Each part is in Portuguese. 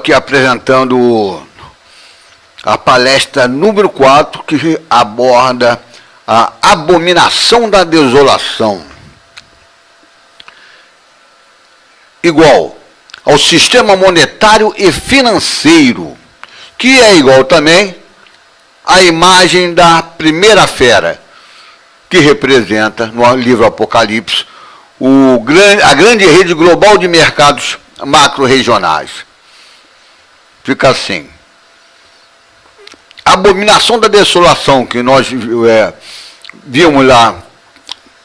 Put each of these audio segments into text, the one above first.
aqui apresentando a palestra número 4, que aborda a abominação da desolação. Igual ao sistema monetário e financeiro, que é igual também à imagem da primeira fera, que representa, no livro Apocalipse, a grande rede global de mercados macro-regionais. Fica assim. A abominação da desolação, que nós vimos lá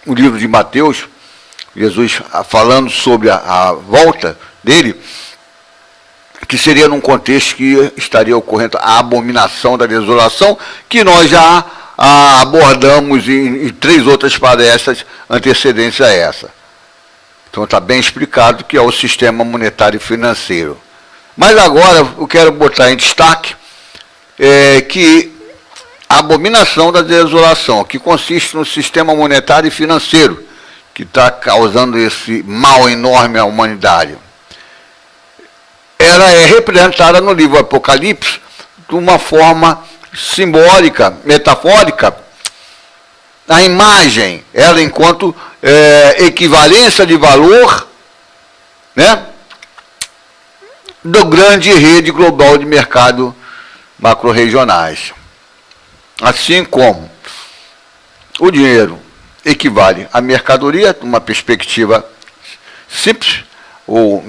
no livro de Mateus, Jesus falando sobre a volta dele, que seria num contexto que estaria ocorrendo a abominação da desolação, que nós já abordamos em 3 outras palestras antecedentes a essa. Então está bem explicado que é o sistema monetário e financeiro. Mas agora eu quero botar em destaque que a abominação da desolação, que consiste no sistema monetário e financeiro, que está causando esse mal enorme à humanidade, ela é representada no livro Apocalipse de uma forma simbólica, metafórica. A imagem, ela enquanto equivalência de valor, né, do grande rede global de mercado macro-regionais. Assim como o dinheiro equivale à mercadoria, numa perspectiva simples ou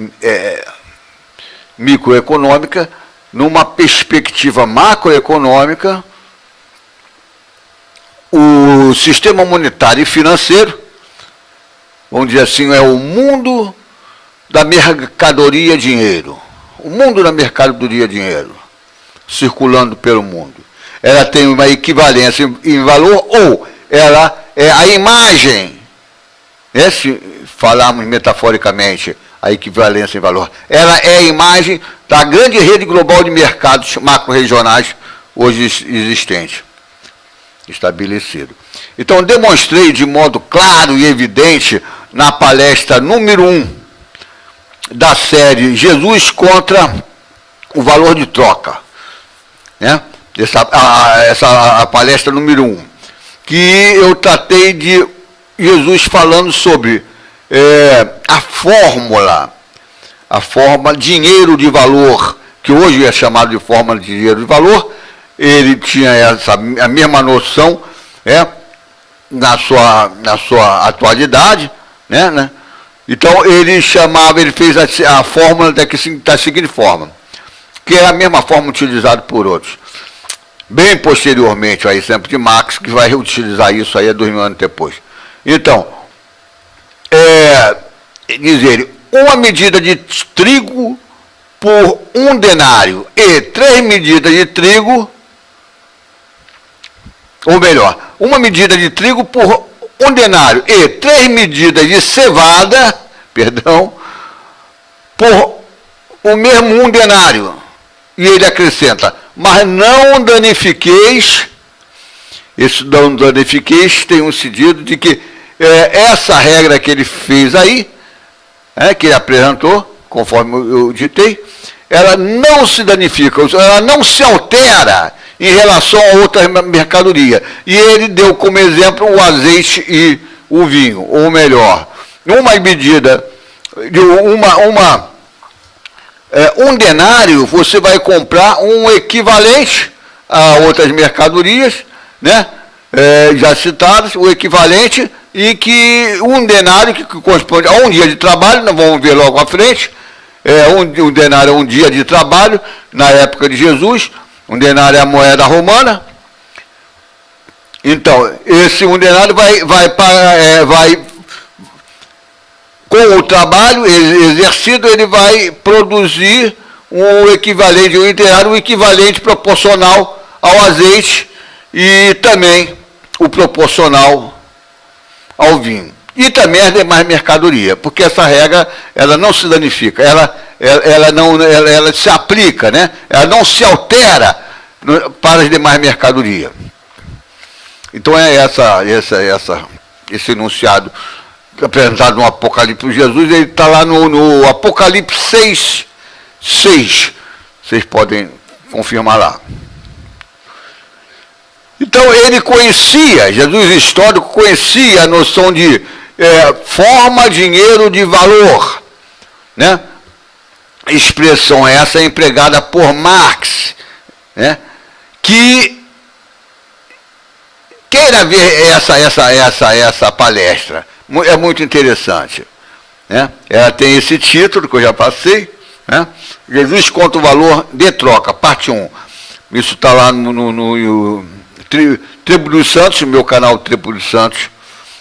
microeconômica, numa perspectiva macroeconômica, o sistema monetário e financeiro, vamos dizer assim, é o mundo da mercadoria dinheiro. O mundo da mercadoria dinheiro, circulando pelo mundo. Ela tem uma equivalência em valor, ou ela é a imagem, né, se falarmos metaforicamente, a equivalência em valor, ela é a imagem da grande rede global de mercados macro-regionais hoje existente, estabelecido. Então, demonstrei de modo claro e evidente na palestra número 1 da série Jesus contra o valor de troca, né? Essa palestra número 1, que eu tratei de Jesus falando sobre a fórmula dinheiro de valor, que hoje é chamado de fórmula de dinheiro de valor. Ele tinha a mesma noção na sua atualidade, né? Então ele fez a fórmula da seguinte forma, que é a mesma forma utilizada por outros. Bem posteriormente, o exemplo de Marx, que vai reutilizar isso aí 2000 anos depois. Então, diz ele, uma medida de trigo por 1 denário e 3 medidas de trigo, ou melhor, uma medida de trigo por 1 denário e 3 medidas de cevada, por o mesmo 1 denário. E ele acrescenta, mas não danifiqueis. Esse não danifiqueis tem um sentido de que essa regra que ele fez aí, que ele apresentou, conforme eu ditei, ela não se danifica, ela não se altera em relação a outra mercadoria. E ele deu como exemplo o azeite e o vinho, ou melhor, uma medida de 1 denário, você vai comprar um equivalente a outras mercadorias, né? Já citadas, o equivalente, e que 1 denário, que corresponde a 1 dia de trabalho, nós vamos ver logo à frente, 1 denário é 1 dia de trabalho, na época de Jesus, 1 denário é a moeda romana. Então, esse 1 denário vai com o trabalho exercido, ele vai produzir um equivalente, um denário, um equivalente proporcional ao azeite e também o proporcional ao vinho. E também as demais mercadorias, porque essa regra, ela não se danifica, ela se aplica, né? Ela não se altera para as demais mercadorias. Então esse enunciado apresentado no Apocalipse de Jesus, ele está lá no Apocalipse 6, Vocês podem confirmar lá. Então ele conhecia, Jesus histórico conhecia a noção de forma, dinheiro, de valor, né? Expressão essa empregada por Marx, né? Que queira ver essa palestra, é muito interessante, né? Ela tem esse título que eu já passei, né? Jesus contra o valor de troca, parte 1. Isso está lá no Tribo dos Santos, no meu canal Tribo dos Santos,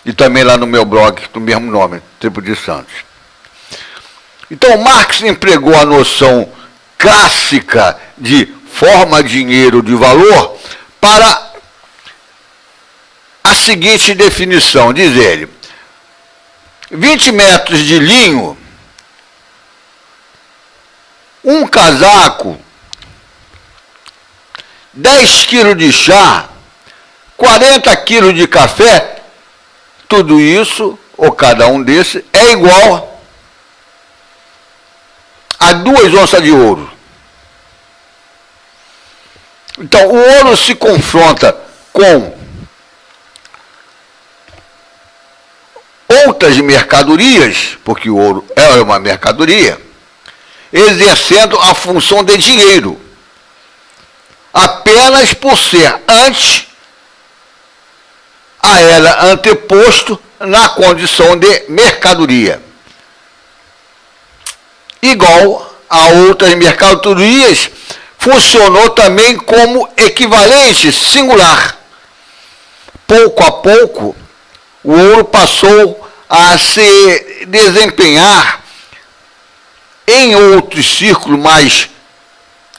e também lá no meu blog, do mesmo nome, Tribo dos Santos. Então, Marx empregou a noção clássica de forma, dinheiro, de valor, para a seguinte definição, diz ele: 20 metros de linho, um casaco, 10 quilos de chá, 40 quilos de café, tudo isso, ou cada um desses, é igual a 2 onças de ouro. Então, o ouro se confronta com outras mercadorias, porque o ouro é uma mercadoria, exercendo a função de dinheiro, apenas por ser antes a ela anteposto na condição de mercadoria. Igual a outras mercadorias, funcionou também como equivalente singular. Pouco a pouco, o ouro passou a se desempenhar em outros círculos mais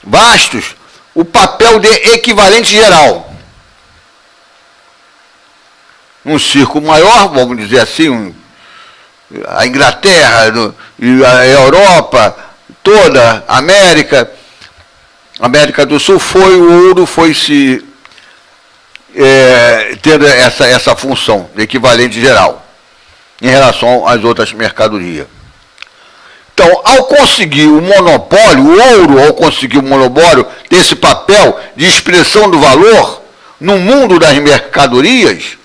vastos o papel de equivalente geral. Um círculo maior, vamos dizer assim, a Inglaterra, a Europa, toda a América do Sul, o ouro foi se tendo essa função de equivalente geral em relação às outras mercadorias. Então, ao conseguir o monopólio, o ouro, ao conseguir o monopólio desse papel de expressão do valor no mundo das mercadorias,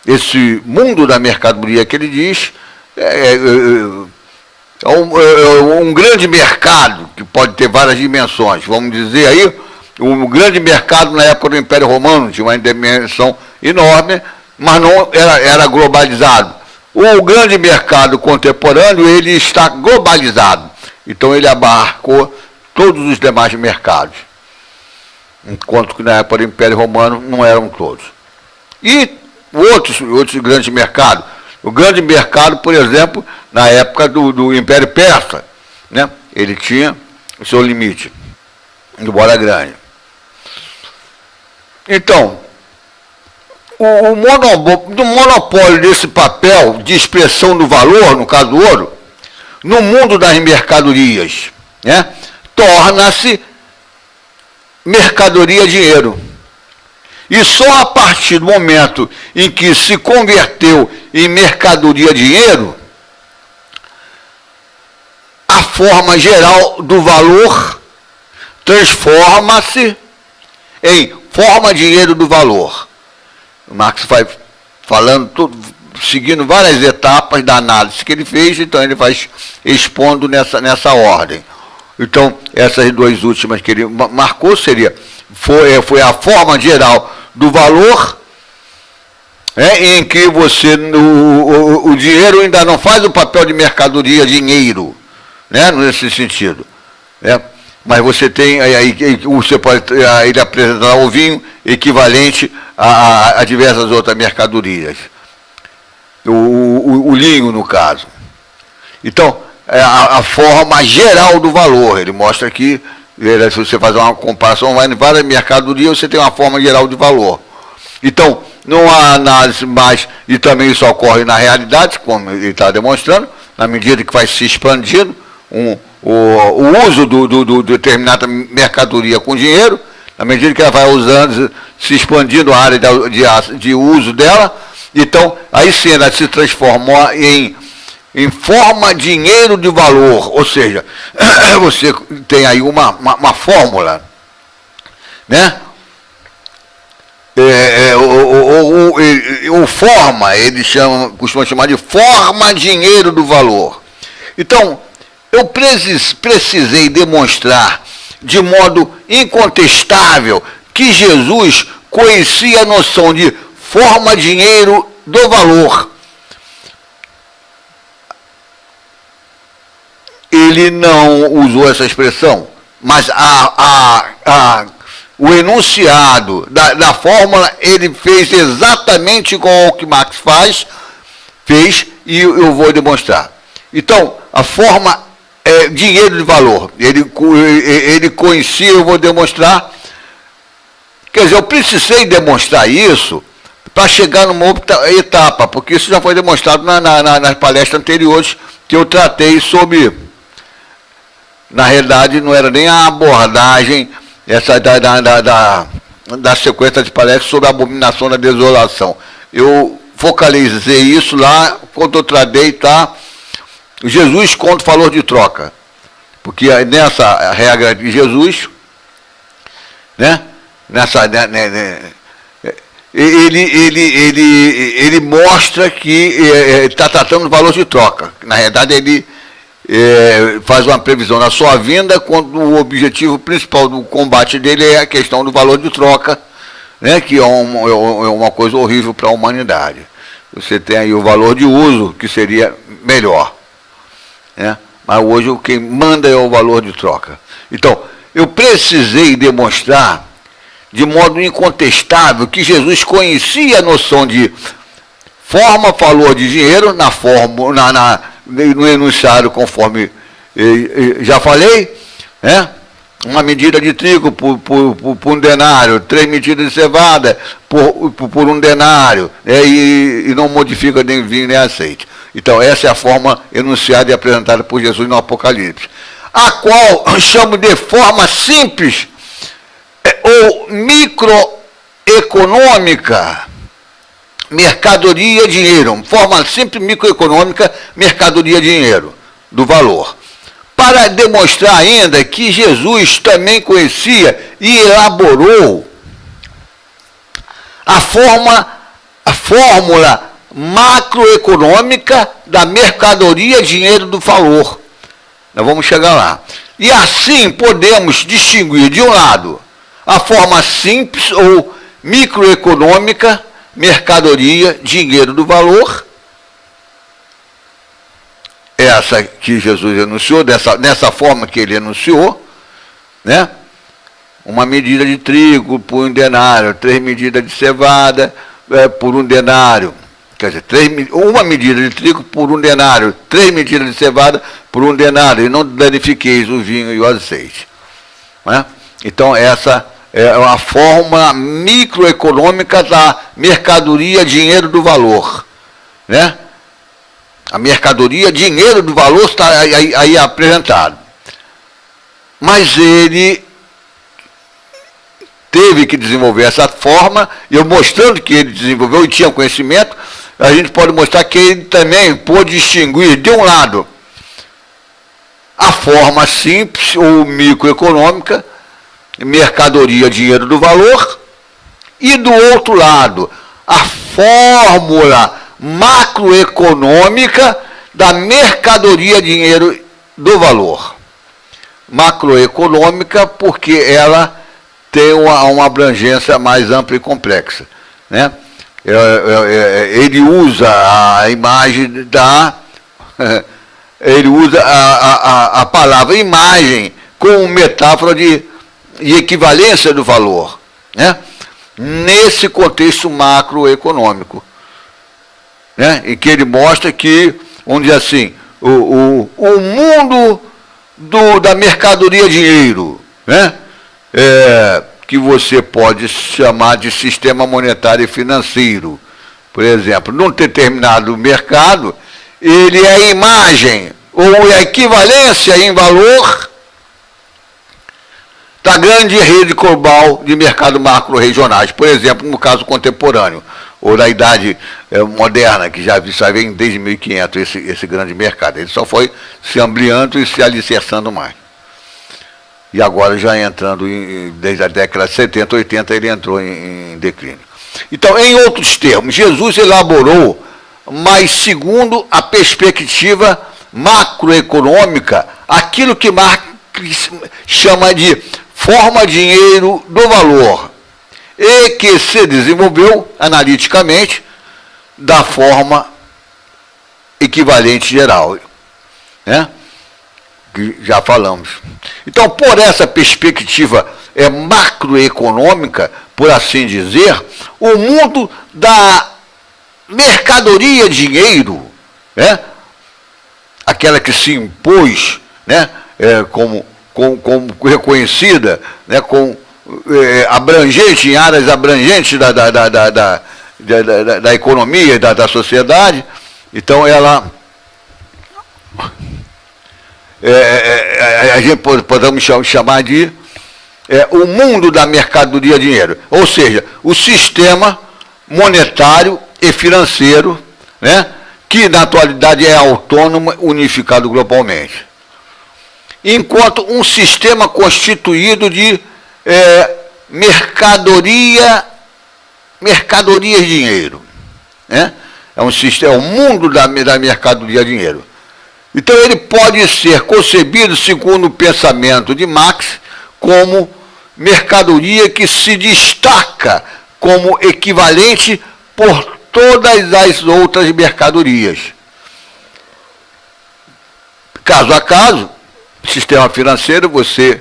esse mundo da mercadoria que ele diz é um grande mercado que pode ter várias dimensões. Vamos dizer aí, um grande mercado na época do Império Romano tinha uma dimensão enorme, mas não era globalizado. O grande mercado contemporâneo, ele está globalizado. Então ele abarcou todos os demais mercados. Enquanto que na época do Império Romano não eram todos. E outros grandes mercados. O grande mercado, por exemplo, na época do Império Persa, né? Ele tinha o seu limite, embora grande. Então, o monopólio desse papel de expressão do valor, no caso do ouro, no mundo das mercadorias, né, torna-se mercadoria dinheiro. E só a partir do momento em que se converteu em mercadoria dinheiro, a forma geral do valor transforma-se em forma dinheiro do valor. O Marx vai falando, seguindo várias etapas da análise que ele fez, então ele vai expondo nessa ordem. Então, essas duas últimas que ele marcou foi a forma geral do valor, em que o dinheiro ainda não faz o papel de mercadoria, dinheiro, né, nesse sentido. Né? Mas você tem, você pode ele apresentar o vinho equivalente a diversas outras mercadorias. O linho, no caso. Então, a forma geral do valor, ele mostra aqui, se você fazer uma comparação, vai em várias mercadorias, você tem uma forma geral de valor. Então, não há análise mais, e também isso ocorre na realidade, como ele está demonstrando, na medida que vai se expandindo o uso do determinada mercadoria com dinheiro, na medida que ela vai usando, se expandindo a área de uso dela, então, aí sim ela se transformou em em forma dinheiro de valor, ou seja, você tem aí uma fórmula, né? O forma, ele costuma chamar de forma dinheiro do valor. Então, eu precisei demonstrar de modo incontestável que Jesus conhecia a noção de forma dinheiro do valor. Ele não usou essa expressão, mas o enunciado da fórmula, ele fez exatamente igual ao que Marx fez, e eu vou demonstrar. Então, a forma é dinheiro de valor. Ele conhecia, eu vou demonstrar. Quer dizer, eu precisei demonstrar isso para chegar numa outra etapa, porque isso já foi demonstrado nas palestras anteriores que eu tratei sobre. Na realidade, não era nem a abordagem essa da sequência de palestras sobre a abominação da desolação. Eu focalizei isso lá, quando eu tratei, tá? Jesus contra o valor de troca. Porque nessa regra de Jesus, né? Ele mostra que está tratando do valor de troca. Na realidade, ele faz uma previsão na sua vinda, quando o objetivo principal do combate dele é a questão do valor de troca, né, que é uma coisa horrível para a humanidade. Você tem aí o valor de uso, que seria melhor, né, mas hoje quem manda é o valor de troca. Então, eu precisei demonstrar de modo incontestável que Jesus conhecia a noção de forma, valor de dinheiro, no enunciado, conforme já falei, né? Uma medida de trigo por um denário, 3 medidas de cevada por um denário, e não modifica nem vinho nem azeite. Então, essa é a forma enunciada e apresentada por Jesus no Apocalipse, a qual chamo de forma simples ou microeconômica. Mercadoria, dinheiro, forma simples, microeconômica, mercadoria, dinheiro, do valor. Para demonstrar ainda que Jesus também conhecia e elaborou a fórmula macroeconômica da mercadoria, dinheiro do valor. Nós vamos chegar lá. E assim podemos distinguir, de um lado, a forma simples ou microeconômica, mercadoria, dinheiro do valor, essa que Jesus enunciou, nessa forma que ele enunciou, né? Uma medida de trigo por um denário, 3 medidas de cevada por um denário. Quer dizer, uma medida de trigo por um denário, 3 medidas de cevada por um denário, e não danifiqueis o vinho e o azeite. Né? Então, essa é uma forma microeconômica da mercadoria, dinheiro do valor. Né? A mercadoria, dinheiro do valor está aí apresentado. Mas ele teve que desenvolver essa forma, e eu mostrando que ele desenvolveu e tinha conhecimento, a gente pode mostrar que ele também pôde distinguir, de um lado, a forma simples ou microeconômica, mercadoria, dinheiro do valor, e do outro lado, a fórmula macroeconômica da mercadoria, dinheiro do valor. Macroeconômica porque ela tem uma abrangência mais ampla e complexa, né? Ele usa a imagem ele usa a palavra imagem como metáfora de equivalência do valor, né? Nesse contexto macroeconômico, né? Em que ele mostra que, vamos dizer assim, o mundo da mercadoria dinheiro, né? Que você pode chamar de sistema monetário e financeiro. Por exemplo, num determinado mercado, ele é a imagem ou a equivalência em valor da grande rede global de mercado macro-regionais, por exemplo, no caso contemporâneo, ou na idade moderna, que já vem desde 1500 esse grande mercado. Ele só foi se ampliando e se alicerçando mais. E agora já entrando, desde a década de 70, 80, ele entrou em declínio. Então, em outros termos, Jesus elaborou, mas segundo a perspectiva macroeconômica, aquilo que Marx chama de forma dinheiro do valor, e que se desenvolveu analiticamente da forma equivalente geral, né? Que já falamos. Então, por essa perspectiva macroeconômica, por assim dizer, o mundo da mercadoria dinheiro, né? Aquela que se impôs, né? Como reconhecida, né? Abrangente, em áreas abrangentes da economia e da sociedade. Então, ela... a gente podemos chamar de o mundo da mercadoria dinheiro, ou seja, o sistema monetário e financeiro, né, que na atualidade é autônomo, unificado globalmente. Enquanto um sistema constituído de mercadorias dinheiro, né? É o mundo da mercadoria dinheiro. Então, ele pode ser concebido, segundo o pensamento de Marx, como mercadoria que se destaca como equivalente por todas as outras mercadorias. Caso a caso, sistema financeiro, você,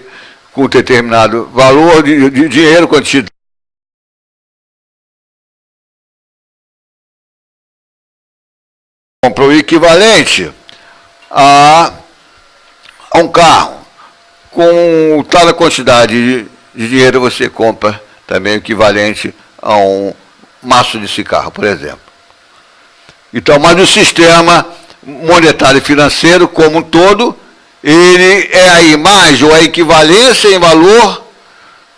com determinado valor de dinheiro, quantidade, compra o equivalente a um carro. Com tal quantidade de dinheiro, você compra também o equivalente a um maço de cigarro, por exemplo. Então, mas o sistema monetário e financeiro como um todo, ele é a imagem ou a equivalência em valor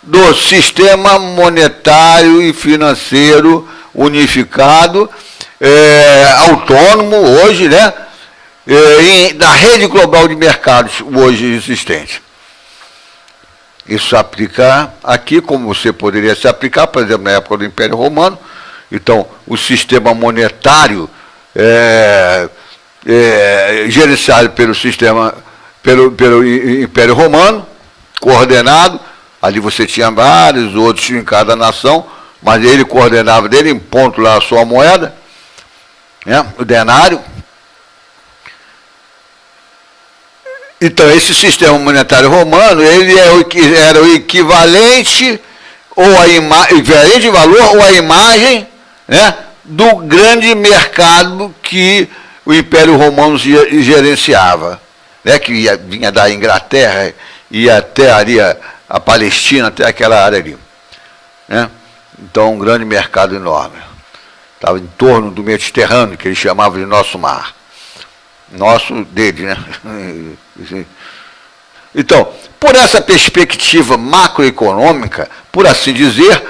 do sistema monetário e financeiro unificado, autônomo hoje, né? Da rede global de mercados hoje existente. Isso se aplica aqui, como você poderia se aplicar, por exemplo, na época do Império Romano. Então, o sistema monetário gerenciado pelo Império Romano, coordenado. Ali você tinha vários outros em cada nação, mas ele coordenava dele, em ponto lá a sua moeda, né, o denário. Então, esse sistema monetário romano, ele era o equivalente, ou equivalente de valor, ou a imagem, né, do grande mercado que o Império Romano gerenciava, né, que vinha da Inglaterra, ia até ali a Palestina, até aquela área ali, né? Então, um grande mercado enorme. Estava em torno do Mediterrâneo, que eles chamavam de nosso mar. Nosso dele, né? Então, por essa perspectiva macroeconômica, por assim dizer,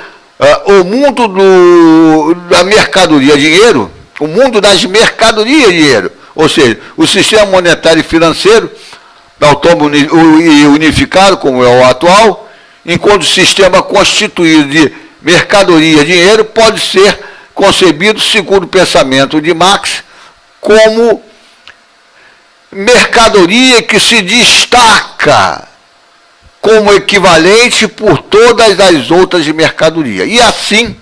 o mundo da mercadoria dinheiro, o mundo das mercadorias dinheiro, ou seja, o sistema monetário e financeiro, autônomo e unificado, como é o atual, enquanto o sistema constituído de mercadoria dinheiro pode ser concebido, segundo o pensamento de Marx, como mercadoria que se destaca como equivalente por todas as outras mercadorias. E assim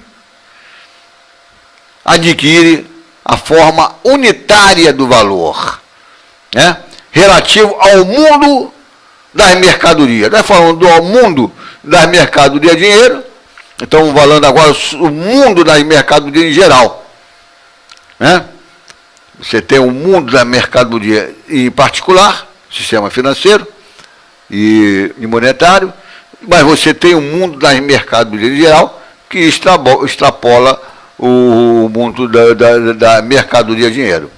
adquire a forma unitária do valor, né, relativo ao mundo das mercadorias. Nós falamos do mundo das mercadorias dinheiro, estamos falando agora o mundo das mercadorias em geral, né? Você tem o mundo da mercadoria em particular, sistema financeiro e monetário, mas você tem o mundo das mercadorias em geral, que extrapola o mundo da mercadoria dinheiro.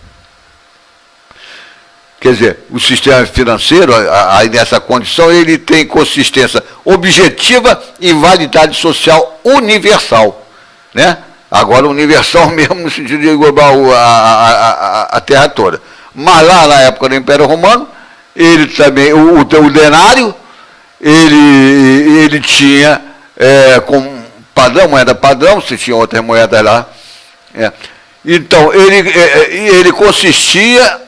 Quer dizer, o sistema financeiro, aí nessa condição, ele tem consistência objetiva e validade social universal, né? Agora universal mesmo no sentido de global a Terra toda. Mas lá na época do Império Romano, ele também, o denário, ele tinha como padrão, moeda padrão, se tinha outras moedas lá. Então, ele consistia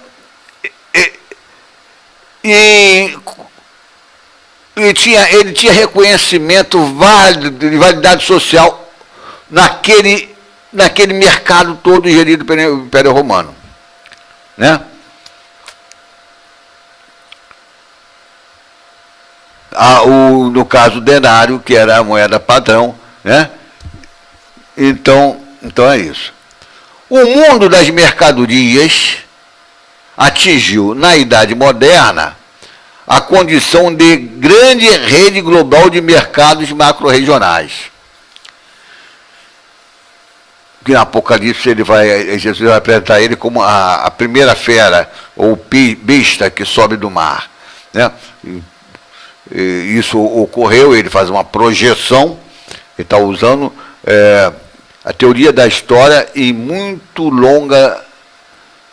ele tinha reconhecimento válido, de validade social naquele mercado todo gerido pelo Império Romano. Né? No caso, o denário, que era a moeda padrão. Né? Então é isso. O mundo das mercadorias atingiu, na Idade Moderna, a condição de grande rede global de mercados macro-regionais. Que no Apocalipse Jesus vai apresentar ele como a primeira fera, ou besta que sobe do mar. Né? Isso ocorreu, ele faz uma projeção, ele está usando a teoria da história em muito longa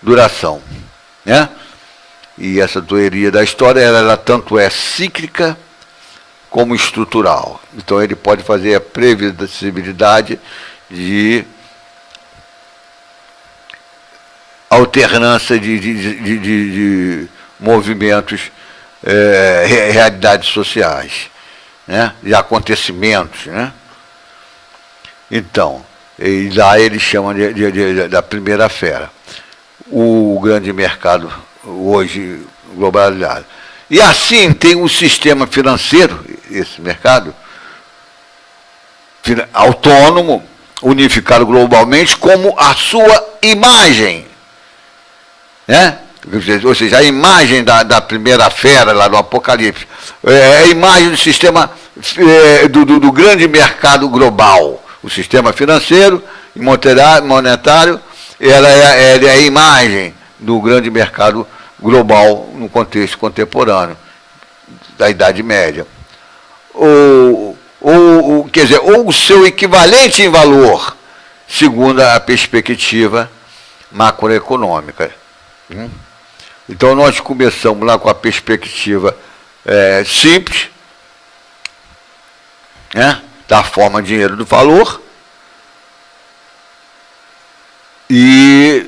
duração. Né? E essa teoria da história, ela tanto é cíclica como estrutural. Então ele pode fazer a previsibilidade de alternância de movimentos, realidades sociais, né? De acontecimentos. Né? Então, e lá ele chama da primeira fera. O grande mercado hoje globalizado. E assim tem um sistema financeiro, esse mercado, autônomo, unificado globalmente, como a sua imagem. Né? Ou seja, a imagem da primeira fera lá do Apocalipse, a imagem do sistema do grande mercado global. O sistema financeiro e monetário, ela é a imagem do grande mercado global no contexto contemporâneo da Idade Média. Quer dizer, ou o seu equivalente em valor, segundo a perspectiva macroeconômica. Então nós começamos lá com a perspectiva simples, né, da forma dinheiro do valor, e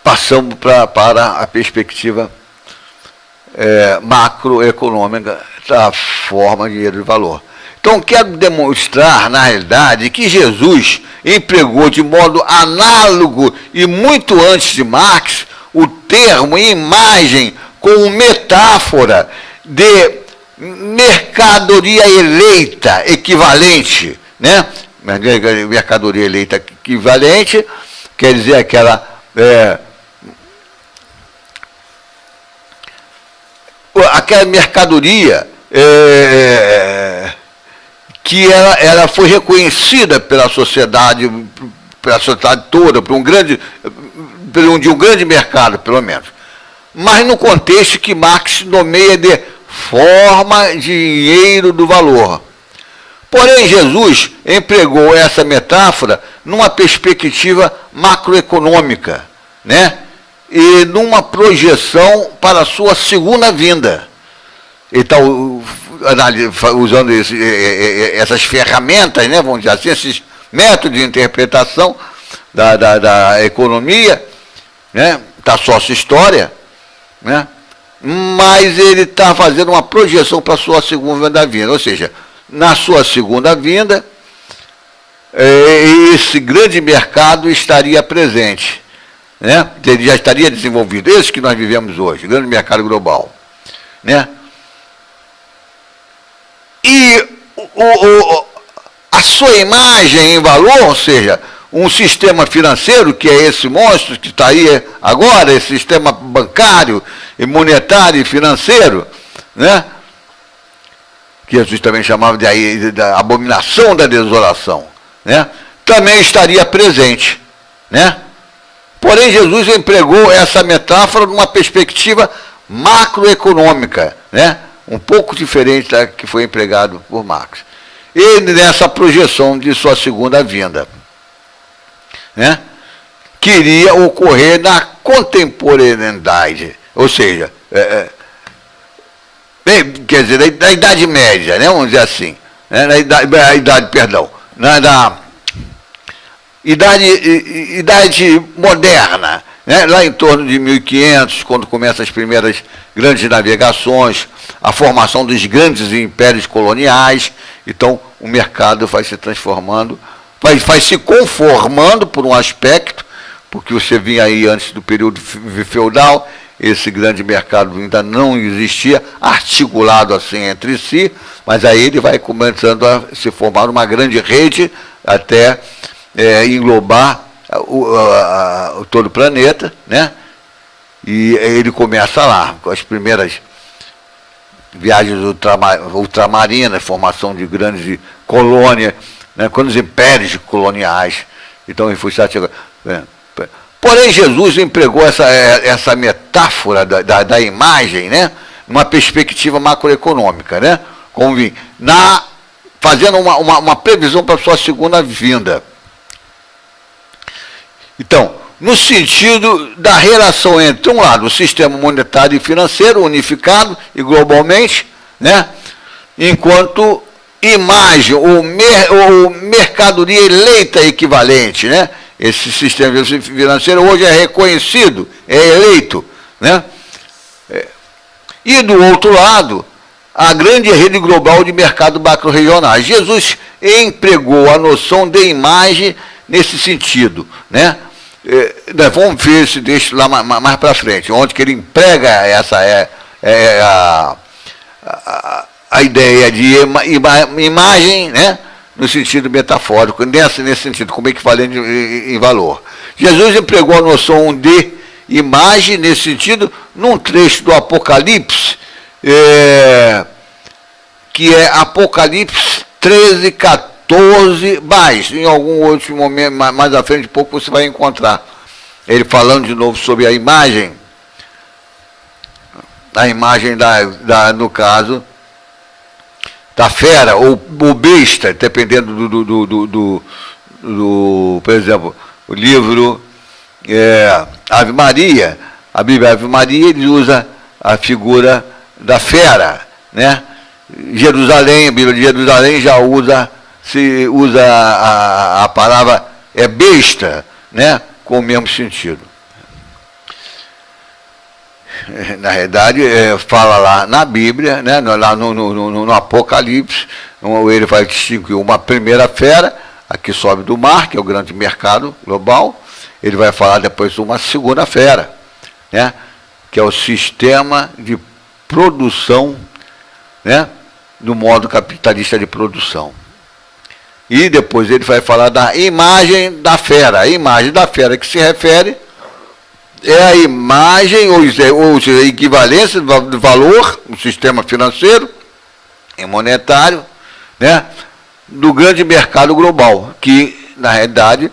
passamos para a perspectiva macroeconômica da forma de dinheiro de valor. Então, quero demonstrar, na realidade, que Jesus empregou de modo análogo e muito antes de Marx o termo imagem como metáfora de mercadoria eleita equivalente, né? Mercadoria eleita equivalente quer dizer aquela mercadoria que ela foi reconhecida pela sociedade toda, de um grande mercado, pelo menos. Mas no contexto que Marx nomeia de forma dinheiro do valor. Porém, Jesus empregou essa metáfora numa perspectiva macroeconômica, né? E numa projeção para a sua segunda vinda. Ele está usando essas ferramentas, né, vamos dizer assim, esses métodos de interpretação da economia, né, da sócio-história, né, mas ele está fazendo uma projeção para a sua segunda vinda, ou seja, na sua segunda vinda, esse grande mercado estaria presente, né, ele já estaria desenvolvido, esse que nós vivemos hoje, grande mercado global, né? E a sua imagem em valor, ou seja, um sistema financeiro, que é esse monstro que está aí agora, esse sistema bancário, e monetário e financeiro, né? Que Jesus também chamava da abominação da desolação, né? Também estaria presente, né? Porém, Jesus empregou essa metáfora numa perspectiva macroeconômica, né? Um pouco diferente da que foi empregado por Marx. e nessa projeção de sua segunda vinda, né? Que iria ocorrer na contemporaneidade, ou seja, quer dizer, da Idade Média, né? Vamos dizer assim, né? Da idade moderna, né? Lá em torno de 1500, quando começam as primeiras grandes navegações, a formação dos grandes impérios coloniais. Então, o mercado vai se transformando, vai se conformando por um aspecto, porque você vinha aí antes do período feudal, esse grande mercado ainda não existia, articulado assim entre si, mas aí ele vai começando a se formar uma grande rede até englobar todo o planeta, né? E ele começa lá, com as primeiras viagens ultramarinas, formação de grandes colônias, né? Quando os impérios coloniais. Então, ele foi porém, Jesus empregou essa metáfora da imagem, né? Numa perspectiva macroeconômica, né? Fazendo uma previsão para a sua segunda vinda. Então, no sentido da relação entre, um lado, o sistema monetário e financeiro unificado e globalmente, né? Enquanto imagem ou mercadoria eleita equivalente, né? Esse sistema financeiro hoje é reconhecido, é eleito, né? E do outro lado, a grande rede global de mercado macro-regionais. Jesus empregou a noção de imagem nesse sentido, né? Vamos ver esse texto lá mais para frente, onde que ele emprega a ideia de imagem, né? No sentido metafórico, nesse sentido, como equivalente em valor. Jesus empregou a noção de imagem nesse sentido num trecho do Apocalipse, que é Apocalipse 13, 14, mais, em algum outro momento, mais à frente, pouco você vai encontrar. Ele falando de novo sobre a imagem no caso, da fera, ou besta, dependendo por exemplo, o livro Ave Maria, a Bíblia Ave Maria, ele usa a figura da fera, né? Jerusalém, a Bíblia de Jerusalém já usa a palavra besta, né? Com o mesmo sentido. Na realidade, fala lá na Bíblia, né, lá no Apocalipse, ele vai distinguir uma primeira fera, a que sobe do mar, que é o grande mercado global. Ele vai falar depois uma segunda fera, né, que é o sistema de produção, né, do modo capitalista de produção. E depois ele vai falar da imagem da fera. A imagem da fera que se refere é a imagem, ou seja, a equivalência do valor, no sistema financeiro e monetário, né, do grande mercado global, que, na realidade,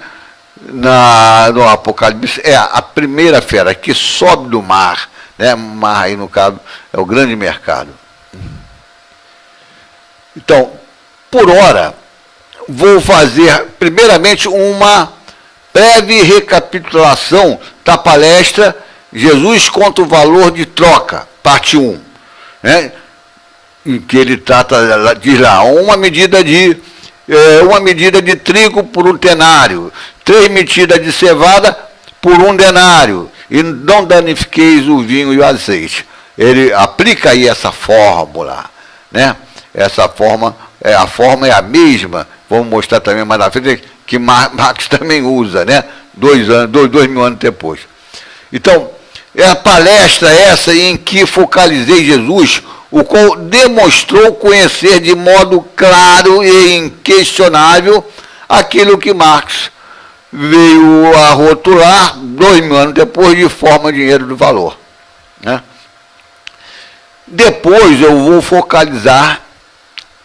no Apocalipse, é a primeira fera que sobe do mar, né, mar aí, no caso, é o grande mercado. Então, por hora, vou fazer, primeiramente, uma breve recapitulação da palestra Jesus contra o valor de troca, parte 1, né? Em que ele trata, diz lá, uma medida de trigo por 1 denário, 3 medidas de cevada por 1 denário, e não danifiqueis o vinho e o azeite. Ele aplica aí essa fórmula, né? Essa forma, a forma é a mesma, vamos mostrar também mais na frente, que Marx também usa, né? 2.000 anos depois. Então, é a palestra essa em que focalizei Jesus, o qual demonstrou conhecer de modo claro e inquestionável aquilo que Marx veio a rotular 2.000 anos depois de forma dinheiro do valor, né? Depois eu vou focalizar,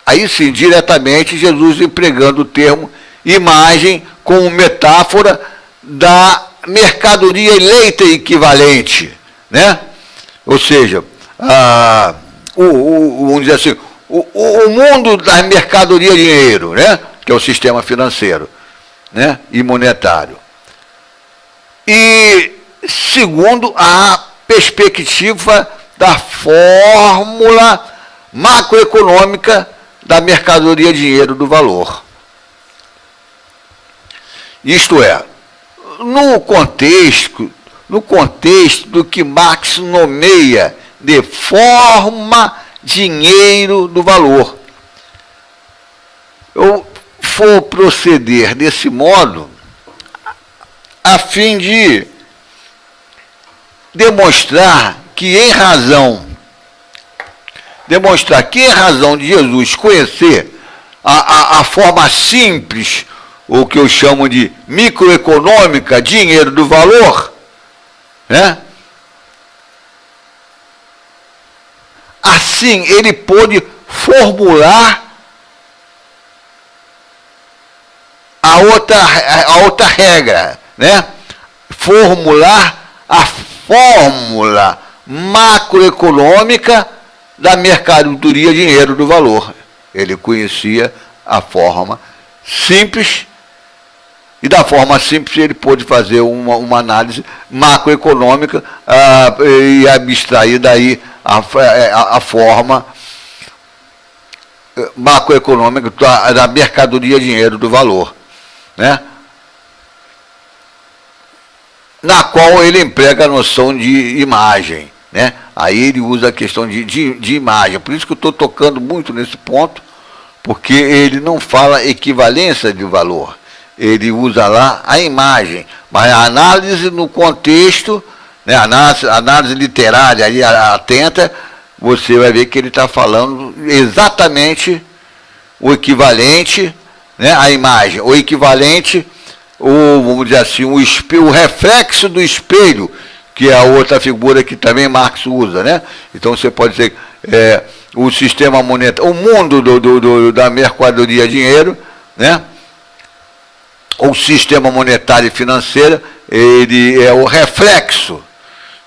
aí sim, diretamente, Jesus empregando o termo imagem como metáfora da mercadoria eleita equivalente, né? Ou seja, vamos dizer assim, o mundo da mercadoria de dinheiro, né? Que é o sistema financeiro, né? E monetário. E segundo a perspectiva da fórmula macroeconômica da mercadoria de dinheiro do valor. Isto é, no contexto do que Marx nomeia de forma dinheiro do valor. Eu vou proceder desse modo a fim de demonstrar que em razão de Jesus conhecer a forma simples, o que eu chamo de microeconômica, dinheiro do valor, né? Assim, ele pôde formular a outra regra, né? Formular a fórmula macroeconômica da mercadoria dinheiro do valor. Ele conhecia a forma simples, e da forma simples ele pôde fazer uma análise macroeconômica e abstrair daí a forma macroeconômica da mercadoria dinheiro do valor, né? Na qual ele emprega a noção de imagem, né? Aí ele usa a questão de imagem. Por isso que eu estou tocando muito nesse ponto, porque ele não fala equivalência de valor. Ele usa lá a imagem, mas a análise no contexto, né, análise literária ali atenta, você vai ver que ele está falando exatamente o equivalente, né, à imagem, o equivalente, ou vamos dizer assim, o reflexo do espelho, que é a outra figura que também Marx usa, né? Então você pode dizer o sistema monetário, o mundo da mercadoria dinheiro, né? O sistema monetário e financeiro, ele é o reflexo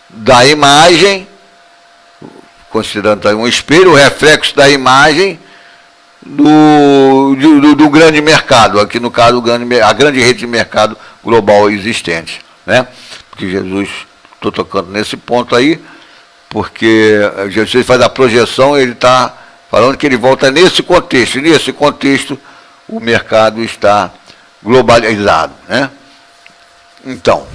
da imagem, considerando um espelho, o reflexo da imagem do grande mercado, aqui no caso a grande rede de mercado global existente, né? Porque Jesus, estou tocando nesse ponto aí, porque Jesus faz a projeção, ele está falando que ele volta nesse contexto, e nesse contexto o mercado está globalizado, né? Então,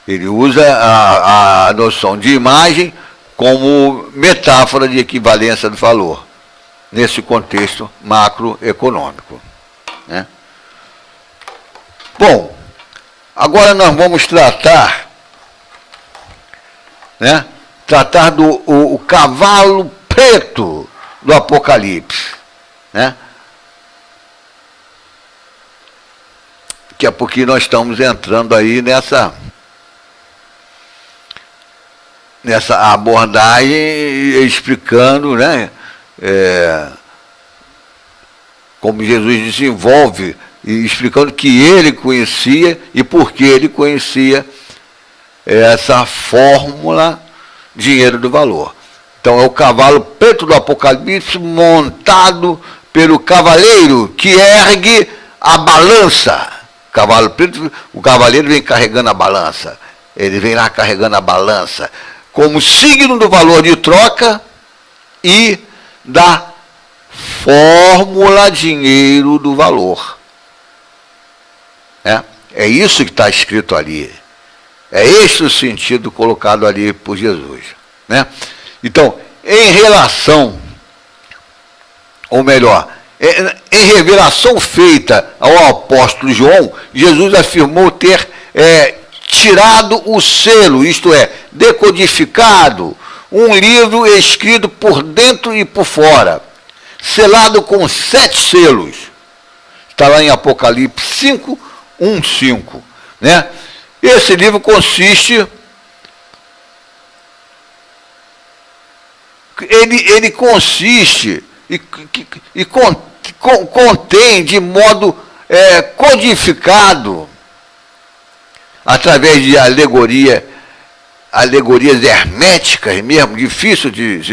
ele usa a noção de imagem como metáfora de equivalência do valor, nesse contexto macroeconômico, né? Bom, agora nós vamos tratar, né? Tratar do cavalo preto do Apocalipse, né? Que é porque nós estamos entrando aí nessa abordagem, explicando, né, como Jesus desenvolve, e explicando que ele conhecia e por que ele conhecia essa fórmula dinheiro do valor. Então é o cavalo preto do Apocalipse montado pelo cavaleiro que ergue a balança. Cavalo preto, o cavaleiro vem carregando a balança. Ele vem lá carregando a balança como signo do valor de troca e da fórmula dinheiro do valor. É isso que está escrito ali. É esse o sentido colocado ali por Jesus, né? Então, em relação, ou melhor, em revelação feita ao apóstolo João, Jesus afirmou ter tirado o selo, isto é, decodificado, um livro escrito por dentro e por fora, selado com 7 selos. Está lá em Apocalipse 5, 1, 5. Né? Esse livro consiste... Ele consiste e contém de modo codificado, através de alegoria, alegorias herméticas mesmo, difícil e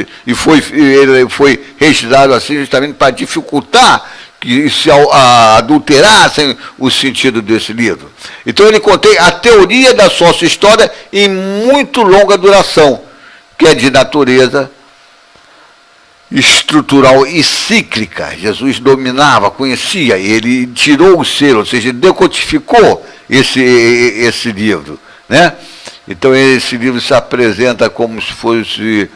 ele foi registrado assim justamente para dificultar que se adulterassem o sentido desse livro. Então ele contém a teoria da sócio-história em muito longa duração, que é de natureza estrutural e cíclica. Jesus dominava, conhecia, e ele tirou o selo, ou seja, decodificou esse livro, né? Então esse livro se apresenta como se fosse...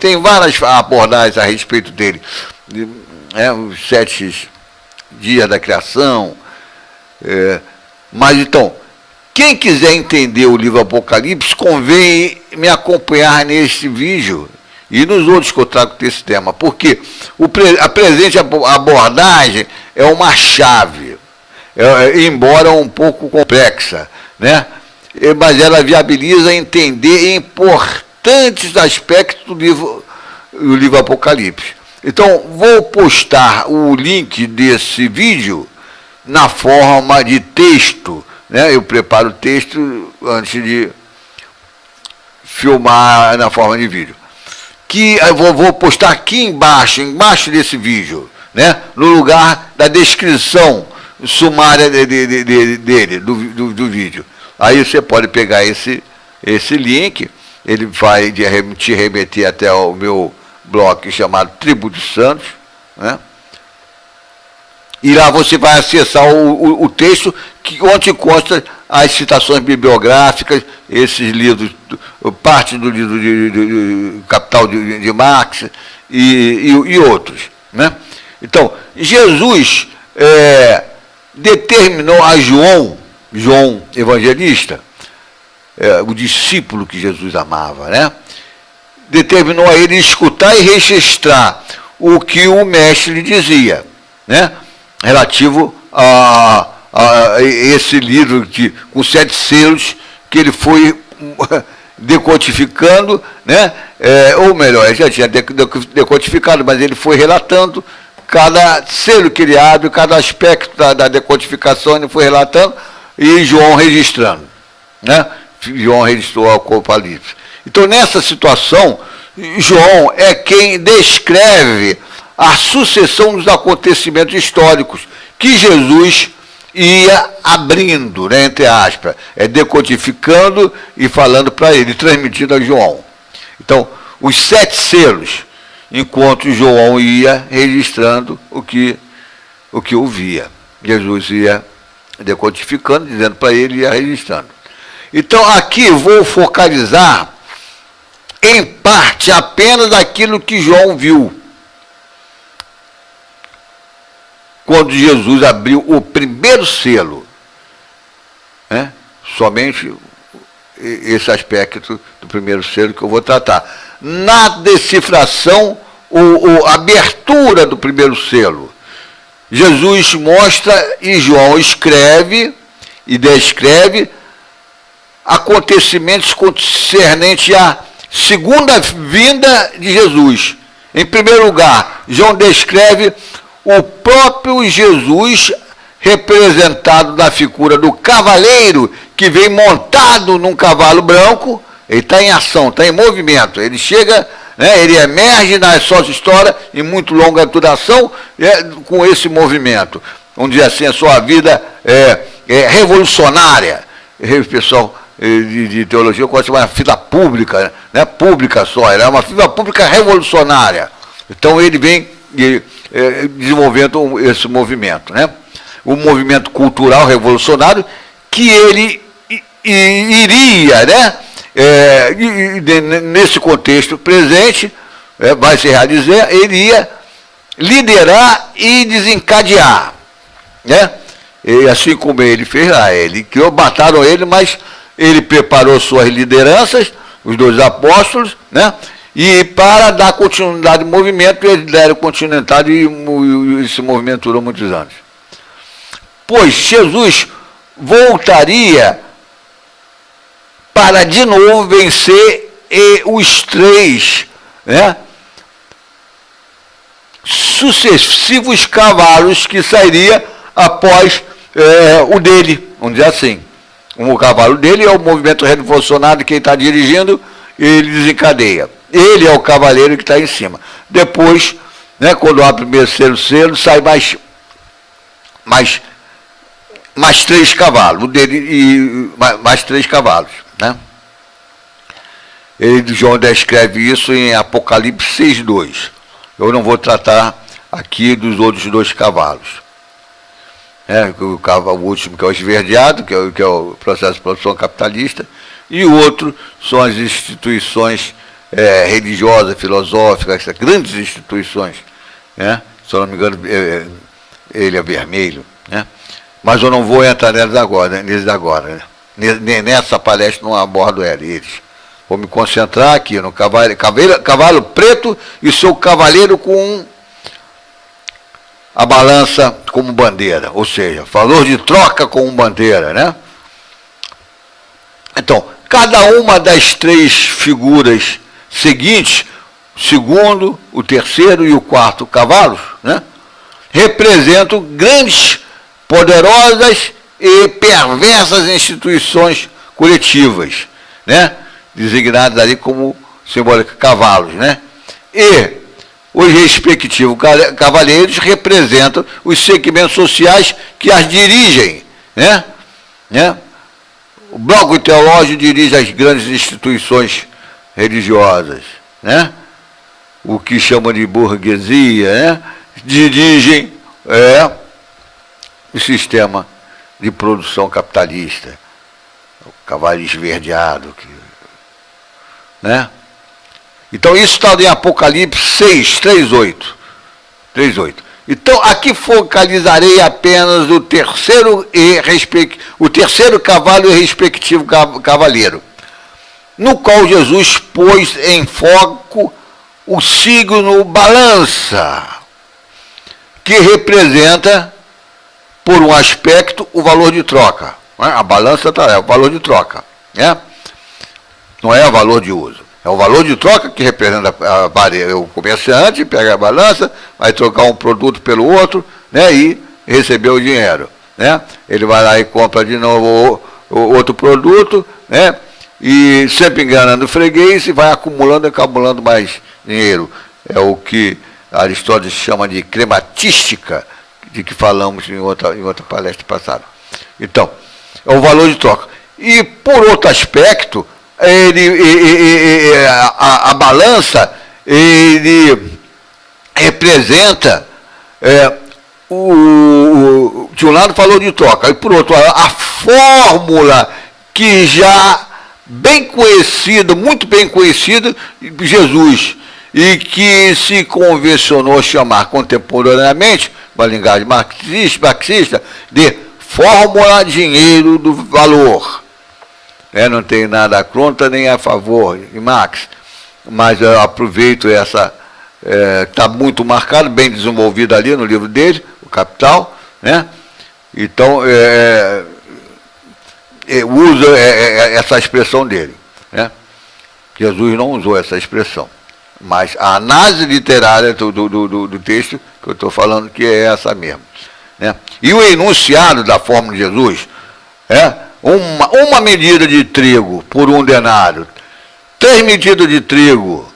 Tem várias abordagens a respeito dele. Os 7 dias da criação. Mas então, quem quiser entender o livro Apocalipse, convém me acompanhar nesse vídeo e nos outros que eu trago desse tema, porque a presente abordagem é uma chave, embora um pouco complexa, né? Mas ela viabiliza entender importantes aspectos do livro Apocalipse. Então, vou postar o link desse vídeo na forma de texto, né? Eu preparo o texto antes de filmar na forma de vídeo. Que eu vou postar aqui embaixo desse vídeo, né? No lugar da descrição sumária dele, do vídeo. Aí você pode pegar esse link, ele vai te remeter até o meu blog chamado Tribo dos Santos, né? E lá você vai acessar o texto onde consta as citações bibliográficas, esses livros, parte do livro de Capital de Marx e outros, né? Então, Jesus determinou a João evangelista, o discípulo que Jesus amava, né? Determinou a ele escutar e registrar o que o mestre lhe dizia, né? Relativo a esse livro com 7 selos que ele foi decodificando, né? Ou melhor, ele já tinha decodificado, mas ele foi relatando cada selo que ele abre, cada aspecto da decodificação ele foi relatando, e João registrando, né? João registrou o Apocalipse. Então, nessa situação, João é quem descreve a sucessão dos acontecimentos históricos que Jesus ia abrindo, né, entre aspas, decodificando e falando para ele, transmitindo a João. Então, os 7 selos, enquanto João ia registrando o que ouvia. Jesus ia decodificando, dizendo para ele, ia registrando. Então, aqui vou focalizar, em parte, apenas aquilo que João viu. Quando Jesus abriu o primeiro selo, né? Somente esse aspecto do primeiro selo que eu vou tratar. Na decifração, a abertura do primeiro selo, Jesus mostra e João escreve e descreve acontecimentos concernentes à segunda vinda de Jesus. Em primeiro lugar, João descreve o próprio Jesus representado na figura do cavaleiro que vem montado num cavalo branco. Ele está em ação, está em movimento. Ele chega, né, ele emerge na sua história em muito longa duração, com esse movimento. Vamos dizer assim, a sua vida é revolucionária. O pessoal de teologia gosta de chamar de vida pública, né? Pública só, ela é uma vida pública revolucionária. Então ele vem desenvolvendo esse movimento, né? O movimento cultural revolucionário que ele iria, né? Nesse contexto presente, vai se realizar, ele ia liderar e desencadear, né? E assim como ele fez lá, ele criou, mataram ele, mas ele preparou suas lideranças, os 2 apóstolos, né? E para dar continuidade ao movimento, eles deram continuidade e esse movimento durou muitos anos. Pois Jesus voltaria para de novo vencer os 3, né, sucessivos cavalos que sairia após o dele, vamos dizer assim. O cavalo dele é o movimento revolucionário que ele está dirigindo, ele desencadeia. Ele é o cavaleiro que está em cima. Depois, né, quando abre o primeiro selo, sai mais 3 cavalos, mais 3 cavalos, né? João descreve isso em Apocalipse 6:2. Eu não vou tratar aqui dos outros 2 cavalos. O último, que é o esverdeado, que é o processo de produção capitalista, e o outro são as instituições religiosas, filosóficas, grandes instituições. Né? Se eu não me engano, ele é vermelho. Né? Mas eu não vou entrar neles agora. Né? Nessa palestra não abordo eles. Vou me concentrar aqui no cavalo preto e seu cavaleiro com a balança como bandeira, ou seja, valor de troca como bandeira, né? Então, cada uma das 3 figuras seguintes, o segundo, o terceiro e o quarto cavalos, né, representam grandes, poderosas e perversas instituições coletivas, né, designadas ali como simbólica cavalos, né? E os respectivos cavaleiros representam os segmentos sociais que as dirigem, né? O bloco teológico dirige as grandes instituições religiosas, né? O que chama de burguesia, né? Dirigem o sistema de produção capitalista, o cavalo esverdeado, né? Então, isso está em Apocalipse 6, 3:8. Então, aqui focalizarei apenas o terceiro cavalo e respectivo cavaleiro, no qual Jesus pôs em foco o signo balança, que representa, por um aspecto, o valor de troca. A balança é o valor de troca, né? Não é o valor de uso. É o valor de troca que representa o comerciante, pega a balança, vai trocar um produto pelo outro, né, e receber o dinheiro. Né? Ele vai lá e compra de novo outro produto, né, e sempre enganando o freguês e vai acumulando mais dinheiro. É o que Aristóteles chama de crematística, de que falamos em outra palestra passada. Então, é o valor de troca. E, por outro aspecto, a balança, ele representa, de um lado falou de troca, e por outro, a fórmula que já muito bem conhecida, de Jesus, e que se convencionou chamar contemporaneamente, uma linguagem marxista, de fórmula dinheiro do valor. Não tenho nada contra nem a favor de Marx, mas eu aproveito essa, está muito marcado, bem desenvolvido ali no livro dele, O Capital, né? Então, usa essa expressão dele. Né? Jesus não usou essa expressão, mas a análise literária do texto que eu estou falando que é essa mesmo. Né? E o enunciado da fórmula de Jesus uma medida de trigo por 1 denário, 3 medidas de trigo,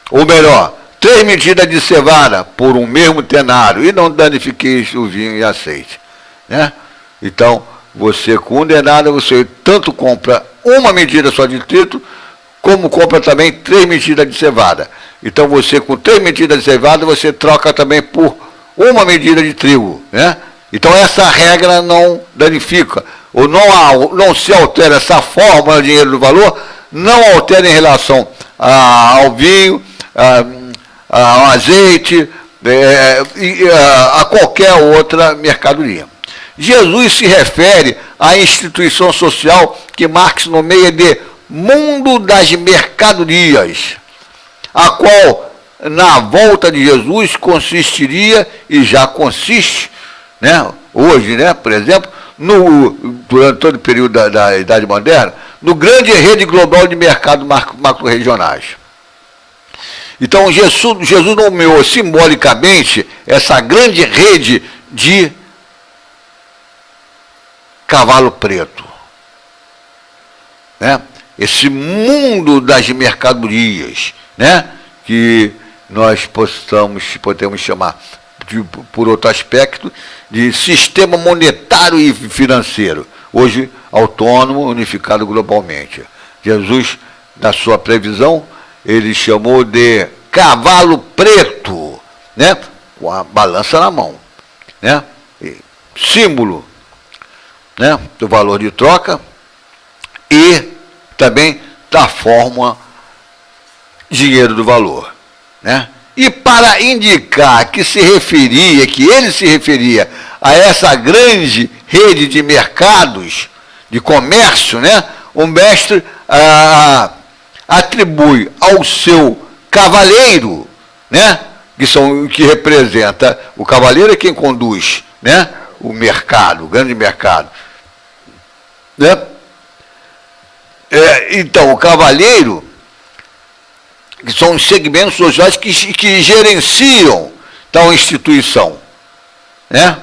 ou melhor, 3 medidas de cevada por um mesmo denário, e não danifiqueis o vinho e azeite. Né? Então, você com 1 denário, você tanto compra uma medida só de trigo, como compra também 3 medidas de cevada. Então, você com 3 medidas de cevada, você troca também por 1 medida de trigo. Né? Então, essa regra não danifica, ou não se altera essa fórmula de dinheiro do valor, não altera em relação ao vinho, ao azeite, a qualquer outra mercadoria. Jesus se refere à instituição social que Marx nomeia de mundo das mercadorias, a qual, na volta de Jesus, consistiria, e já consiste, né, hoje, né, por exemplo, durante todo o período da Idade Moderna, no grande rede global de mercados macro-regionais. Então, Jesus nomeou simbolicamente essa grande rede de cavalo preto. né? Esse mundo das mercadorias, né? Que nós podemos chamar, por outro aspecto, de sistema monetário e financeiro, hoje autônomo, unificado globalmente. Jesus, na sua previsão, ele chamou de cavalo preto, né? Com a balança na mão, né? Símbolo, né? Do valor de troca e também da fórmula dinheiro do valor, né? E para indicar que ele se referia a essa grande rede de mercados, de comércio, né? O mestre atribui ao seu cavaleiro, né? Que representa, o cavaleiro é quem conduz, né? O mercado, o grande mercado, né? Então, o cavaleiro, que são os segmentos sociais que gerenciam tal instituição, né?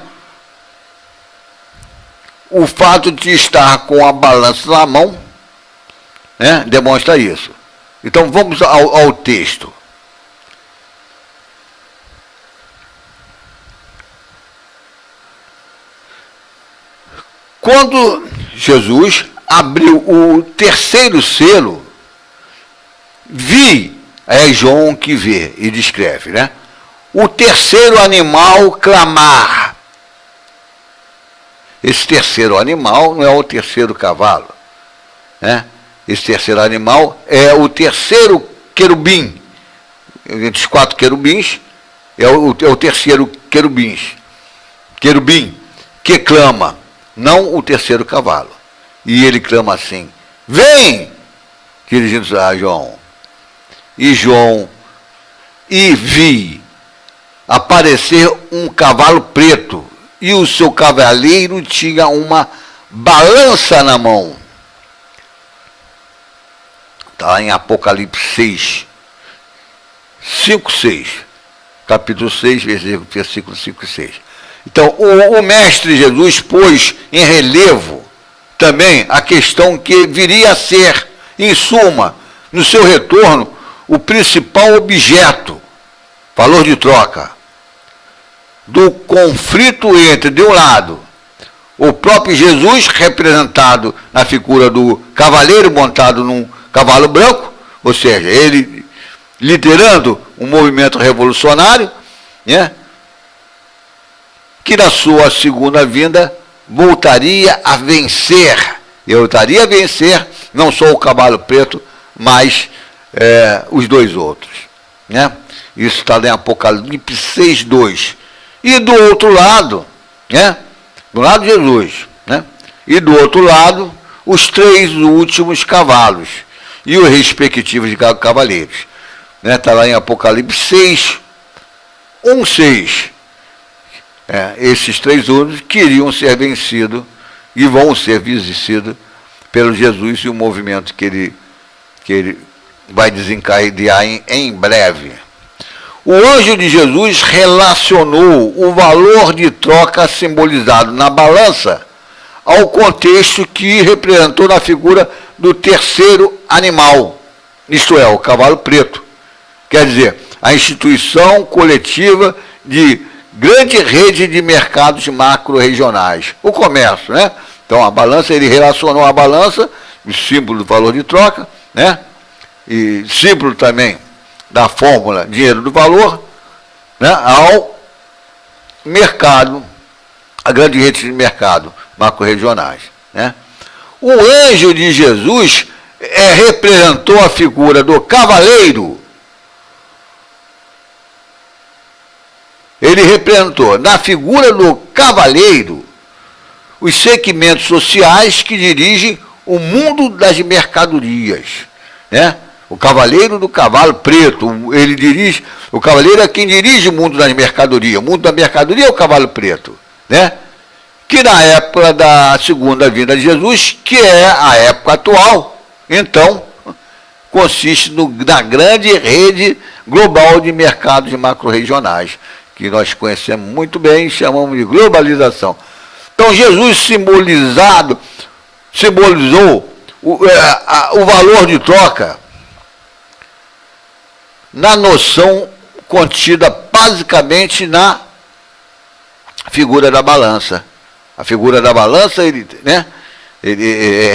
O fato de estar com a balança na mão, né, demonstra isso. Então vamos ao texto. Quando Jesus abriu o terceiro selo, é João que vê e descreve, né? O terceiro animal clamar. Esse terceiro animal não é o terceiro cavalo, né? Esse terceiro animal é o terceiro querubim. Entre os 4 querubins, é o terceiro querubim, que clama, não o terceiro cavalo. E ele clama assim: vem! Dirigindo-se a João. E vi aparecer um cavalo preto, e o seu cavaleiro tinha uma balança na mão. Está em Apocalipse 6, capítulo 6, versículo 5 e 6. Então, o mestre Jesus pôs em relevo também a questão que viria a ser, em suma, no seu retorno, o principal objeto, valor de troca, do conflito entre, de um lado, o próprio Jesus, representado na figura do cavaleiro montado num cavalo branco, ou seja, ele liderando um movimento revolucionário, né, que na sua segunda vinda voltaria a vencer, não só o cavalo preto, mas os dois outros, né? Isso está em Apocalipse 6:2. E do outro lado, né? Do lado de Jesus, né? E do outro lado, os 3 últimos cavalos e os respectivos cavaleiros, né? Está lá em Apocalipse 6:1-6. Esses 3 únicos queriam ser vencidos e vão ser vencidos pelo Jesus e o movimento que ele vai desencadear em breve. O anjo de Jesus relacionou o valor de troca simbolizado na balança ao contexto que representou na figura do terceiro animal, isto é, o cavalo preto. Quer dizer, a instituição coletiva de grande rede de mercados macro-regionais, o comércio, né? Então a balança, ele relacionou a balança, o símbolo do valor de troca, né? E símbolo também da fórmula dinheiro do valor, né? Ao mercado, a grande rede de mercado macro-regionais, né? O anjo de Jesus representou a figura do cavaleiro. Ele representou, na figura do cavaleiro, os segmentos sociais que dirigem o mundo das mercadorias, né? O cavaleiro do cavalo preto, o cavaleiro é quem dirige o mundo das mercadorias. O mundo da mercadoria é o cavalo preto, né? Que na época da segunda vinda de Jesus, que é a época atual, então, consiste na grande rede global de mercados macro-regionais, que nós conhecemos muito bem e chamamos de globalização. Então, Jesus simbolizou o valor de troca na noção contida basicamente na figura da balança. A figura da balança, ele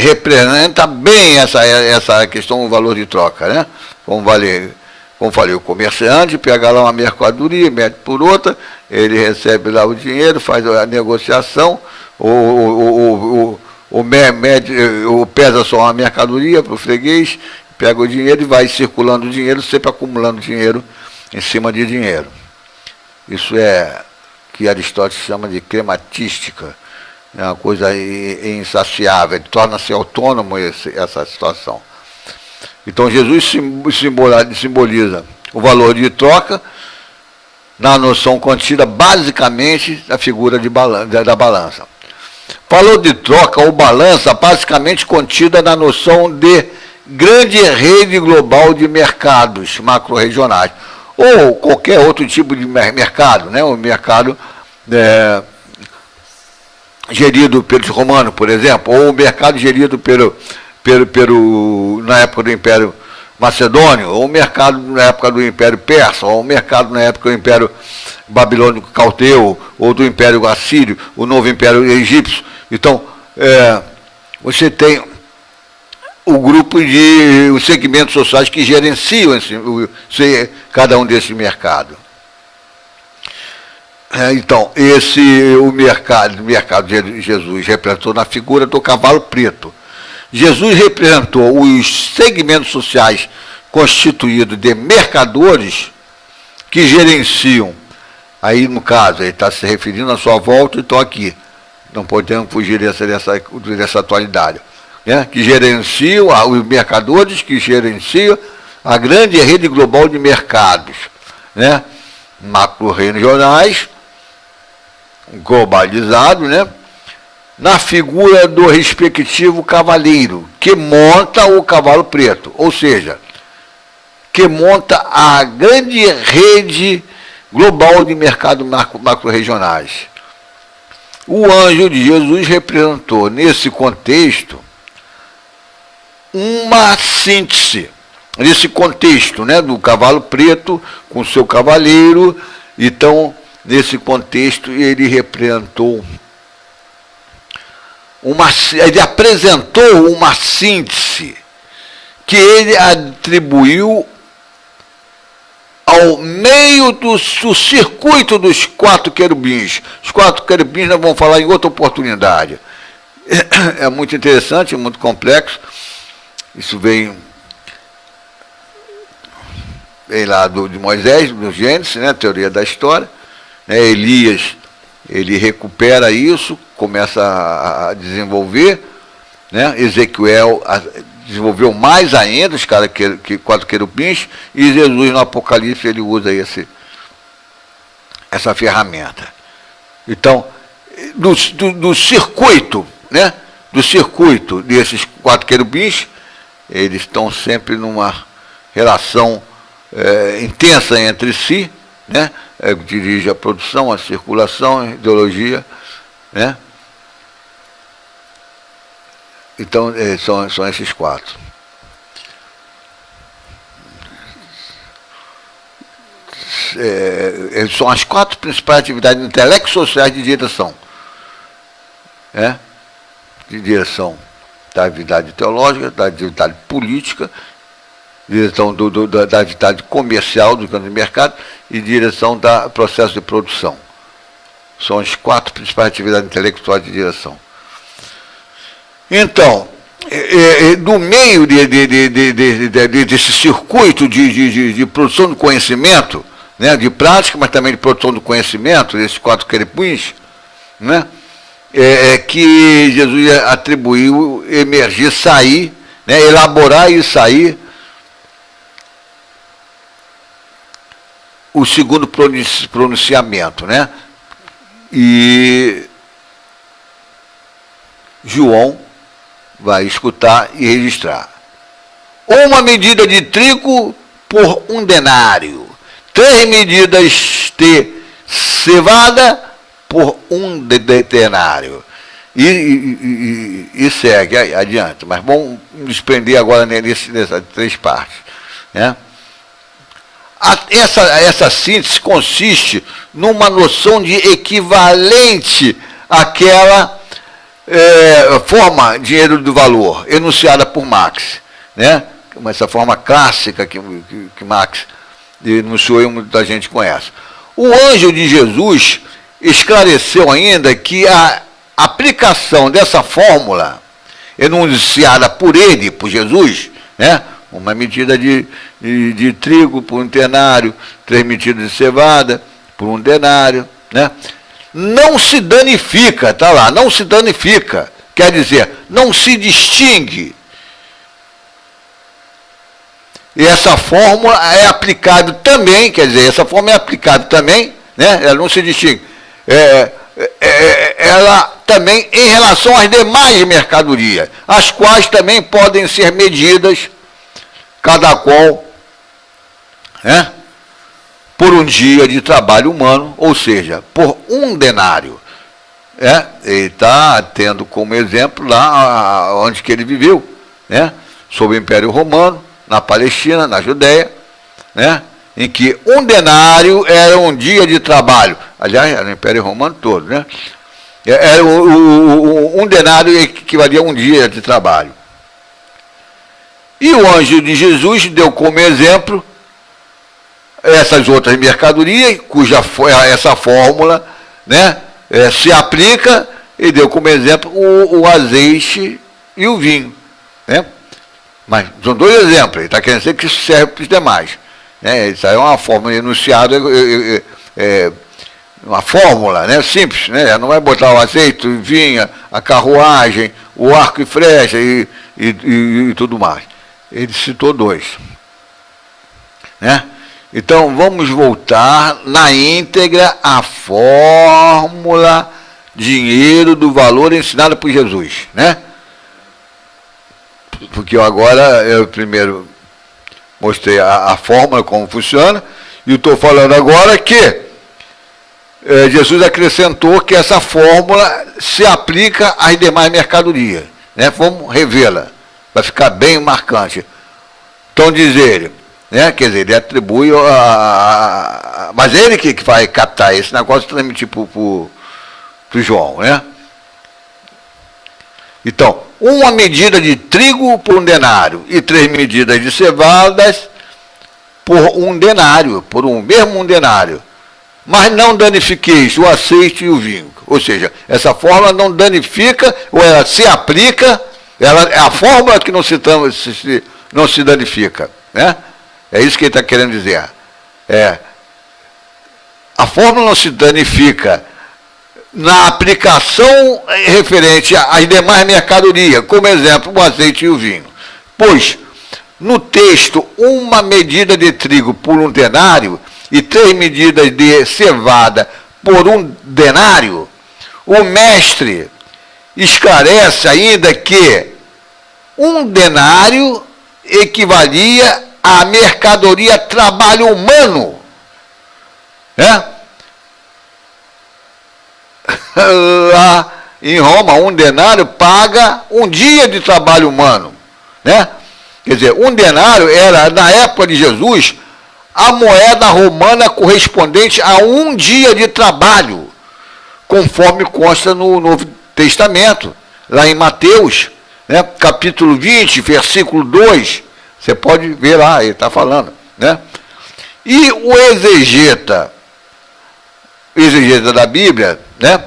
representa bem essa questão do valor de troca, né? Como falei, o comerciante pega lá uma mercadoria, mede por outra, ele recebe lá o dinheiro, faz a negociação, ou pesa só uma mercadoria para o freguês, pega o dinheiro e vai circulando o dinheiro, sempre acumulando dinheiro em cima de dinheiro. Isso é que Aristóteles chama de crematística, é uma coisa insaciável, torna-se autônomo essa situação. Então Jesus simboliza o valor de troca na noção contida basicamente da figura da balança. Valor de troca ou balança basicamente contida na noção de grande rede global de mercados macro-regionais, ou qualquer outro tipo de mercado, né? O mercado gerido pelos romanos, por exemplo, ou o mercado gerido na época do Império Macedônio, ou o mercado na época do Império Persa, ou o mercado na época do Império Babilônico Caldeu, ou do Império Assírio, o novo Império Egípcio. Então, você tem o grupo os segmentos sociais que gerenciam cada um desses mercados. Então, o mercado de Jesus representou na figura do cavalo preto. Jesus representou os segmentos sociais constituídos de mercadores que gerenciam, aí no caso, ele está se referindo à sua volta, então aqui, não podemos fugir dessa atualidade, né? Que gerenciam, os mercadores que gerenciam a grande rede global de mercados, né? Macro-regionais, globalizado, né? Na figura do respectivo cavaleiro, que monta o cavalo preto, ou seja, que monta a grande rede global de mercados macro-regionais. O anjo de Jesus representou, nesse contexto, uma síntese, nesse contexto, né, do cavalo preto com seu cavaleiro. Então, nesse contexto, ele representou ele apresentou uma síntese que ele atribuiu ao meio do circuito dos 4 querubins. Os 4 querubins nós vamos falar em outra oportunidade. É muito interessante, é muito complexo. Isso vem lá de Moisés, do Gênesis, né, teoria da história. Elias, ele recupera isso, começa a desenvolver, né? Ezequiel desenvolveu mais ainda os 4 querubins, e Jesus no Apocalipse ele usa essa ferramenta. Então, do circuito, né? Do circuito desses 4 querubins, eles estão sempre numa relação intensa entre si, né? Dirige a produção, a circulação, a ideologia, né? Então, são esses 4. São as 4 principais atividades intelecto-sociais de direção. De direção da atividade teológica, da atividade política, direção da atividade comercial do grande mercado e direção do processo de produção. São as 4 principais atividades intelectuais de direção. Então, no meio desse circuito de produção de conhecimento, né, de prática, mas também de produção do conhecimento, desses 4 querubins, né, que Jesus atribuiu emergir, sair, né, elaborar e sair o segundo pronunciamento, né? E João vai escutar e registrar. Uma medida de trigo por 1 denário. 3 medidas de cevada por 1 denário. e segue adiante. Mas vamos nos prender agora nessas 3 partes. Né? Essa síntese consiste numa noção de equivalente àquela forma dinheiro do valor, enunciada por Marx. Né? Essa forma clássica que Marx enunciou e muita gente conhece. O anjo de Jesus esclareceu ainda que a aplicação dessa fórmula, enunciada por ele, por Jesus, né? Uma medida de trigo por um denário, 3 medidas de cevada por um denário, né? Não se danifica, está lá, não se danifica, quer dizer, não se distingue. E essa fórmula é aplicada também, quer dizer, essa fórmula é aplicada também, né? Ela não se distingue. Ela também em relação às demais mercadorias, as quais também podem ser medidas, cada qual, né, por um dia de trabalho humano, ou seja, por um denário. Ele está tendo como exemplo lá onde que ele viveu, né, sob o Império Romano, na Palestina, na Judéia, né, em que um denário era um dia de trabalho. Aliás, era o Império Romano todo, né? Um denário equivalia a um dia de trabalho. E o anjo de Jesus deu como exemplo essas outras mercadorias, cuja essa fórmula, né, se aplica, e deu como exemplo o azeite e o vinho. Né? Mas são 2 exemplos, ele está querendo dizer que isso serve para os demais. Né? Isso aí é uma fórmula enunciada, uma fórmula, né, simples, né? Não vai botar o azeite, o vinho, a carruagem, o arco e flecha e tudo mais. Ele citou 2. Né? Então, vamos voltar na íntegra à fórmula dinheiro do valor ensinada por Jesus. Né? Porque eu primeiro mostrei a fórmula, como funciona, e estou falando agora que Jesus acrescentou que essa fórmula se aplica às demais mercadorias. Né? Vamos revê-la, vai ficar bem marcante. Então, diz ele, né? Quer dizer, ele atribui mas ele que vai captar esse negócio e transmitir para o João. Né? Então, uma medida de trigo por um denário e 3 medidas de cevadas por um denário, por um mesmo denário. Mas não danifiqueis o azeite e o vinho. Ou seja, essa fórmula não danifica, ou ela se aplica, ela é a fórmula que não se danifica. Né? É isso que ele está querendo dizer. A fórmula não se danifica na aplicação referente às demais mercadorias, como exemplo, o azeite e o vinho. Pois, no texto, uma medida de trigo por um denário e 3 medidas de cevada por um denário, o mestre esclarece ainda que um denário equivalia à mercadoria trabalho humano. Né? Lá em Roma, um denário paga um dia de trabalho humano. Né? Quer dizer, um denário era, na época de Jesus, a moeda romana correspondente a um dia de trabalho, conforme consta no Novo Testamento, lá em Mateus, né, capítulo 20, versículo 2, você pode ver lá, ele está falando. Né? E o exegeta da Bíblia, né,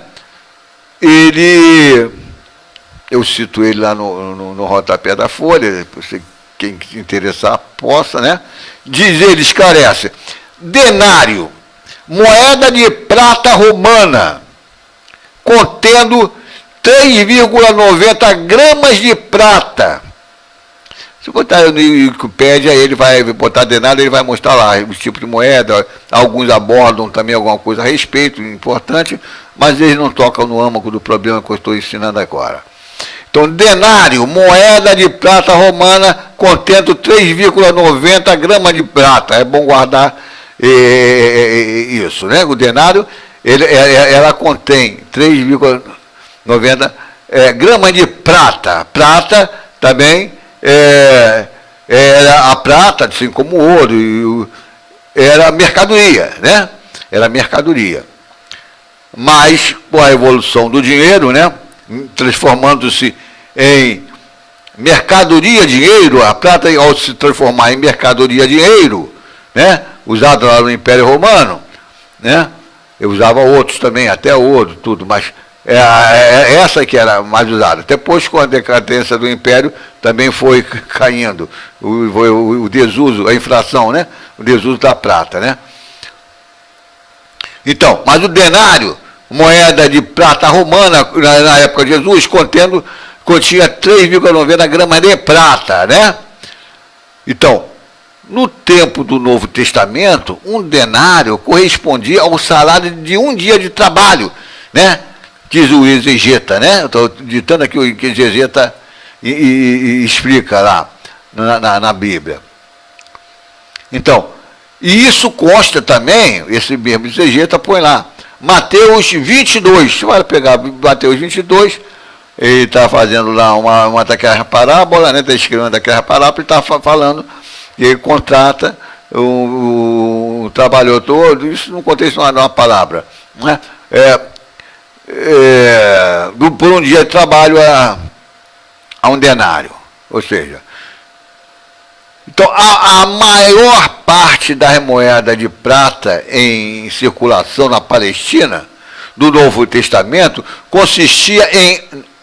eu cito ele lá no rodapé da folha, quem se interessar possa, né? Diz ele, esclarece, denário, moeda de prata romana, contendo 3,90 gramas de prata. Se botar no Wikipédia, ele vai botar denário, ele vai mostrar lá os tipos de moeda, alguns abordam também alguma coisa a respeito, importante, mas eles não tocam no âmago do problema que eu estou ensinando agora. Então, denário, moeda de prata romana, contendo 3,90 gramas de prata. É bom guardar isso, né? O denário, ela contém 3,90 grama de prata. Prata também era a prata, assim como o ouro, era mercadoria, né? Era mercadoria. Mas, com a evolução do dinheiro, né? Transformando-se em mercadoria dinheiro, a prata, ao se transformar em mercadoria dinheiro, né? Usada lá no Império Romano, né? Eu usava outros também, até ouro, tudo, mas essa que era mais usada. Depois, com a decadência do Império, também foi caindo o desuso, a inflação, né? O desuso da prata, né? Então, mas o denário, moeda de prata romana, na época de Jesus, continha 3,90 gramas de prata, né? Então, no tempo do Novo Testamento, um denário correspondia ao salário de um dia de trabalho, né? Diz o exegeta, né? Estou ditando aqui o que o exegeta explica lá na Bíblia. Então, e isso consta também, esse mesmo exegeta põe lá, Mateus 22, você vai pegar Mateus 22, ele está fazendo lá uma daquela parábola, né? Está escrevendo daquela parábola e está falando, e ele contrata o trabalhador, isso não contexto não é uma palavra, né? Por um dia de trabalho a um denário, ou seja, então a maior parte das moedas de prata em circulação na Palestina do Novo Testamento consistia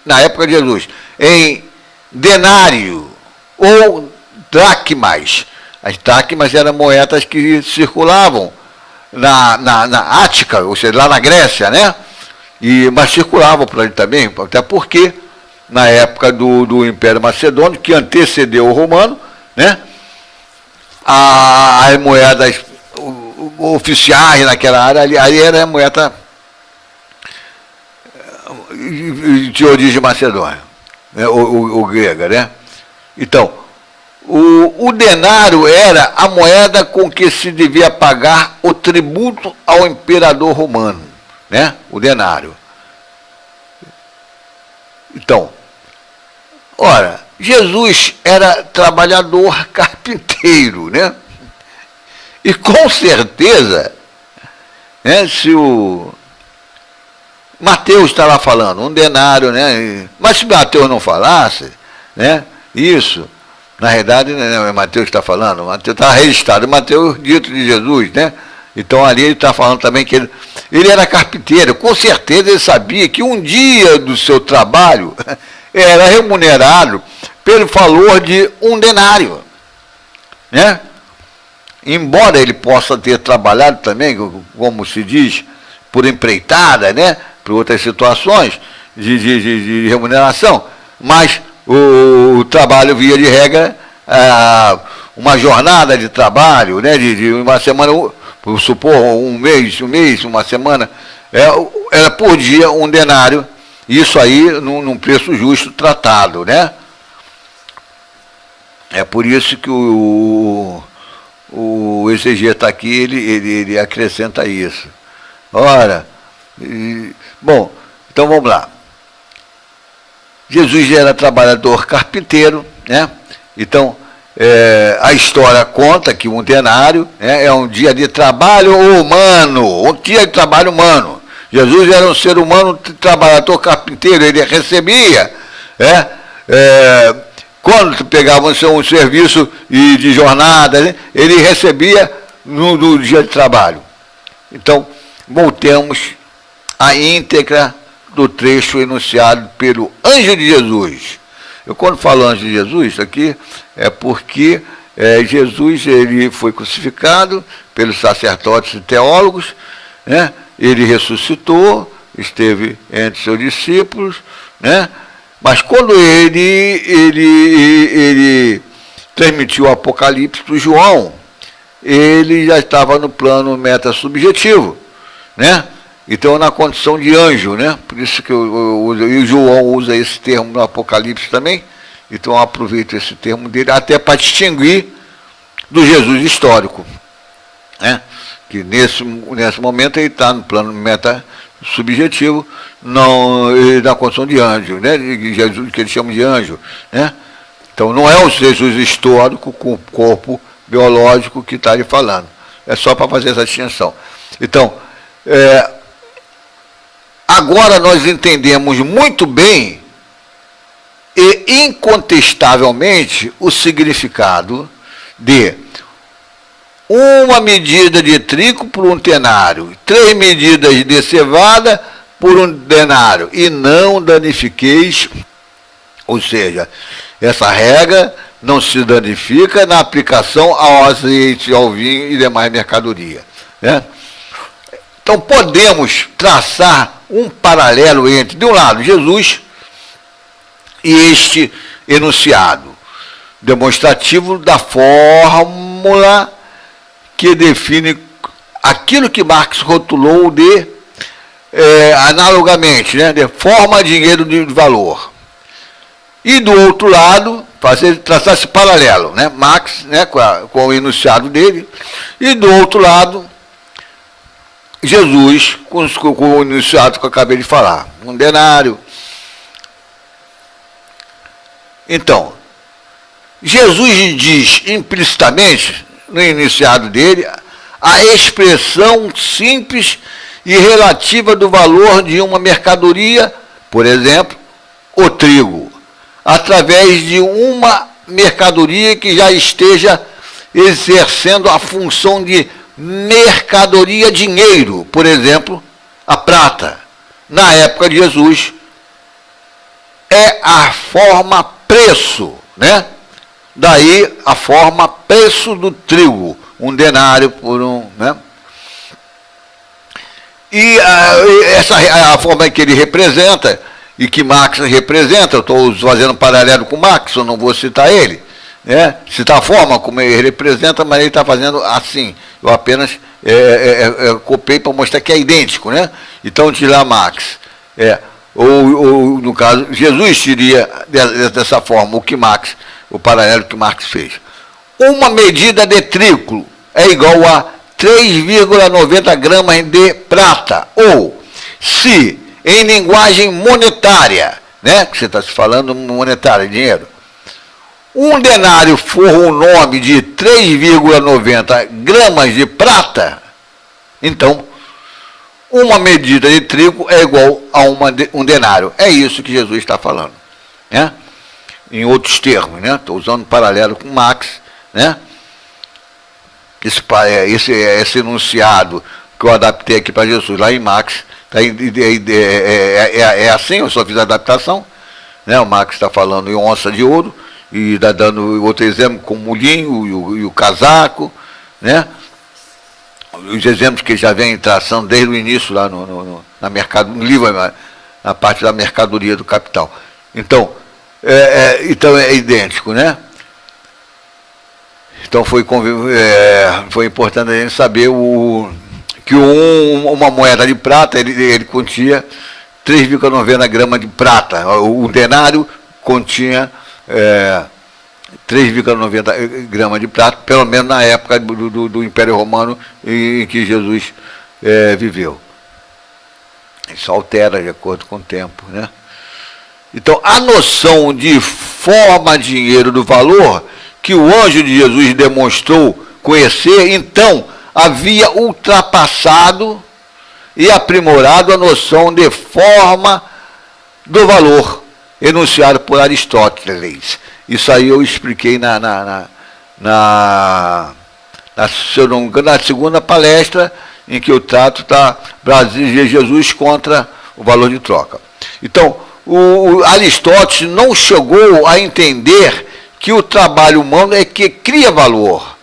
na época de Jesus, em denário ou dracmas. As dracmas eram moedas que circulavam na Ática, ou seja, lá na Grécia, né? Mas circulavam por ali também, até porque na época do Império Macedônio, que antecedeu o romano, né? As moedas oficiais naquela área, ali era a moeda de origem macedônia, né? ou grega, né? Então, o denário era a moeda com que se devia pagar o tributo ao imperador romano, né? O denário. Então, ora, Jesus era trabalhador carpinteiro, né? E com certeza, né, se o Mateus está lá falando, um denário, né? Mas se Mateus não falasse, né? Isso, na realidade, não é Mateus que está falando, Mateus está registrado, Mateus dito de Jesus, né? Então ali ele está falando também que ele era carpinteiro, com certeza ele sabia que um dia do seu trabalho era remunerado pelo valor de um denário, né? Embora ele possa ter trabalhado também, como se diz, por empreitada, né? Por outras situações de remuneração, mas o trabalho, via de regra, uma jornada de trabalho, né? de uma semana, vamos supor, um mês, uma semana, era por dia um denário, isso aí num preço justo tratado, né? É por isso que o exegeta aqui, ele acrescenta isso. Ora, bom, então vamos lá. Jesus era trabalhador carpinteiro, né? Então, a história conta que um denário, né, é um dia de trabalho humano, um dia de trabalho humano. Jesus era um ser humano, trabalhador carpinteiro, ele recebia, quando pegava um serviço de jornada, né, ele recebia no dia de trabalho. Então, voltemos à íntegra do trecho enunciado pelo anjo de Jesus. Eu, quando falo anjo de Jesus, isso aqui é porque Jesus ele foi crucificado pelos sacerdotes e teólogos, né? Ele ressuscitou, esteve entre seus discípulos, né? Mas quando ele transmitiu o Apocalipse para João, ele já estava no plano meta-subjetivo, né? Então, na condição de anjo, né? Por isso que o João usa esse termo no Apocalipse também. Então, eu aproveito esse termo dele até para distinguir do Jesus histórico, né? que nesse momento ele está no plano meta subjetivo, não na condição de anjo, né? De Jesus, que ele chama de anjo, né? Então não é o Jesus histórico com o corpo biológico que está ali falando. É só para fazer essa distinção. Então, agora nós entendemos muito bem e incontestavelmente o significado de uma medida de trigo por um denário, 3 medidas de cevada por um denário, e não danifiqueis, ou seja, essa regra não se danifica na aplicação ao azeite, ao vinho e demais mercadoria, né? Então podemos traçar um paralelo entre, de um lado, Jesus e este enunciado demonstrativo da fórmula que define aquilo que Marx rotulou de, analogamente, né, de forma dinheiro de valor. E do outro lado, traçar esse paralelo, né, Marx, né, com o enunciado dele, e do outro lado, Jesus com o enunciado que eu acabei de falar, um denário. Então, Jesus diz implicitamente, no enunciado dele, a expressão simples e relativa do valor de uma mercadoria, por exemplo, o trigo, através de uma mercadoria que já esteja exercendo a função de mercadoria dinheiro, por exemplo, a prata. Na época de Jesus, é a forma preço, né? Daí a forma preço do trigo, um denário por um, né? E essa a forma que ele representa, e que Marx representa, eu estou fazendo um paralelo com Marx, eu não vou citar ele, né? Citar a forma como ele representa, mas ele está fazendo assim, eu apenas copiei para mostrar que é idêntico, né? Então, de lá Marx, ou no caso, Jesus seria dessa forma, o paralelo que Marx fez. Uma medida de trigo é igual a 3,90 gramas de prata, ou, se em linguagem monetária, né, que você está se falando monetária, dinheiro, um denário for o nome de 3,90 gramas de prata, então, uma medida de trigo é igual a um denário. É isso que Jesus está falando, né? Em outros termos, né? Estou usando um paralelo com Marx, né? Esse enunciado que eu adaptei aqui para Jesus, lá em Marx, assim, eu só fiz a adaptação, né? O Marx está falando em onça de ouro, e está dando outro exemplo com o molinho e o casaco, né? Os exemplos que já vem traçando desde o início lá no livro, na parte da mercadoria do capital. Então, então é idêntico, né? Então foi importante a gente saber que uma moeda de prata, ele continha 3,90 gramas de prata. O denário continha 3,90 gramas de prata, pelo menos na época do Império Romano em que Jesus viveu. Isso altera de acordo com o tempo, né? Então, a noção de forma dinheiro do valor que o anjo de Jesus demonstrou conhecer, então, havia ultrapassado e aprimorado a noção de forma do valor, enunciado por Aristóteles. Isso aí eu expliquei se eu não me engano, na segunda palestra, em que eu trato da Brasil de Jesus contra o valor de troca. Então, o Aristóteles não chegou a entender que o trabalho humano é que cria o valor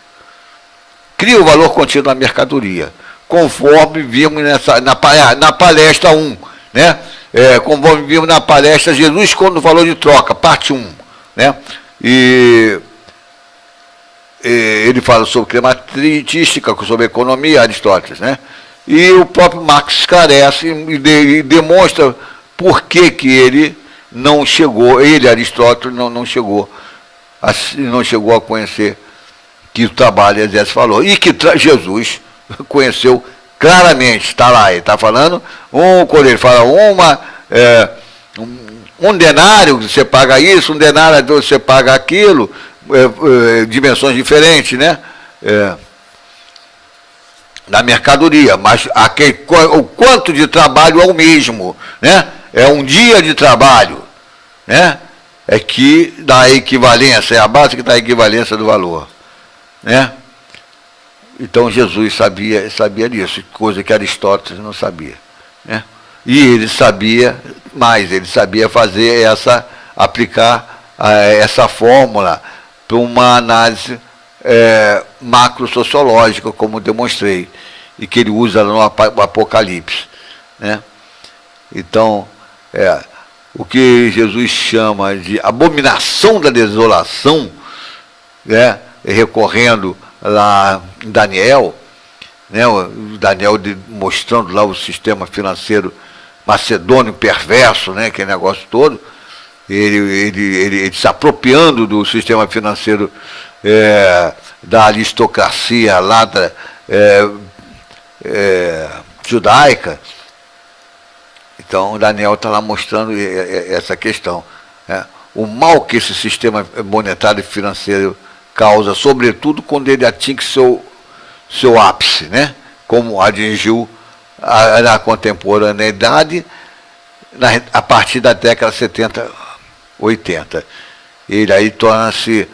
contido na mercadoria, conforme vimos na palestra 1, né? Conforme vimos na palestra Jesus contra o valor de troca, parte 1, né? E ele fala sobre crematística, sobre economia, Aristóteles, né? E o próprio Marx esclarece e demonstra por que ele não chegou, Aristóteles, não chegou a conhecer que o trabalho exerce valor. E que Jesus conheceu claramente, está lá, ele está falando, quando ele fala um denário você paga isso, um denário você paga aquilo, dimensões diferentes, né? Da mercadoria, mas o quanto de trabalho é o mesmo, né? É um dia de trabalho, né? É que dá a equivalência, é a base que dá a equivalência do valor, né? Então Jesus sabia disso, coisa que Aristóteles não sabia, né? E ele sabia mais, ele sabia aplicar essa fórmula para uma análise macro-sociológica, como demonstrei, e que ele usa no Apocalipse, né? Então, o que Jesus chama de abominação da desolação, né, recorrendo lá em Daniel, né, Daniel mostrando lá o sistema financeiro macedônio perverso, né, aquele negócio todo, ele se apropriando do sistema financeiro da aristocracia lá judaica. Então, Daniel está lá mostrando essa questão, né? O mal que esse sistema monetário e financeiro causa, sobretudo quando ele atinge seu ápice, né? Como atingiu na contemporaneidade a partir da década 70, 80. Ele aí torna-se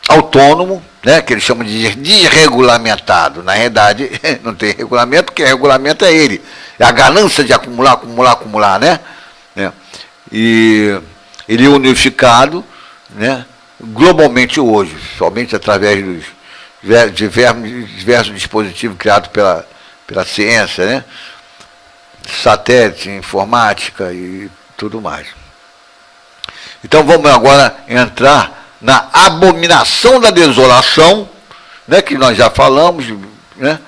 autônomo, né, que eles chamam de desregulamentado. Na realidade, não tem regulamento, porque regulamento é ele. É a ganância de acumular, né? E ele é unificado, né, globalmente hoje, somente através dos diversos dispositivos criados pela ciência, né? Satélite, informática e tudo mais. Então vamos agora entrar na abominação da desolação, né, que nós já falamos, né,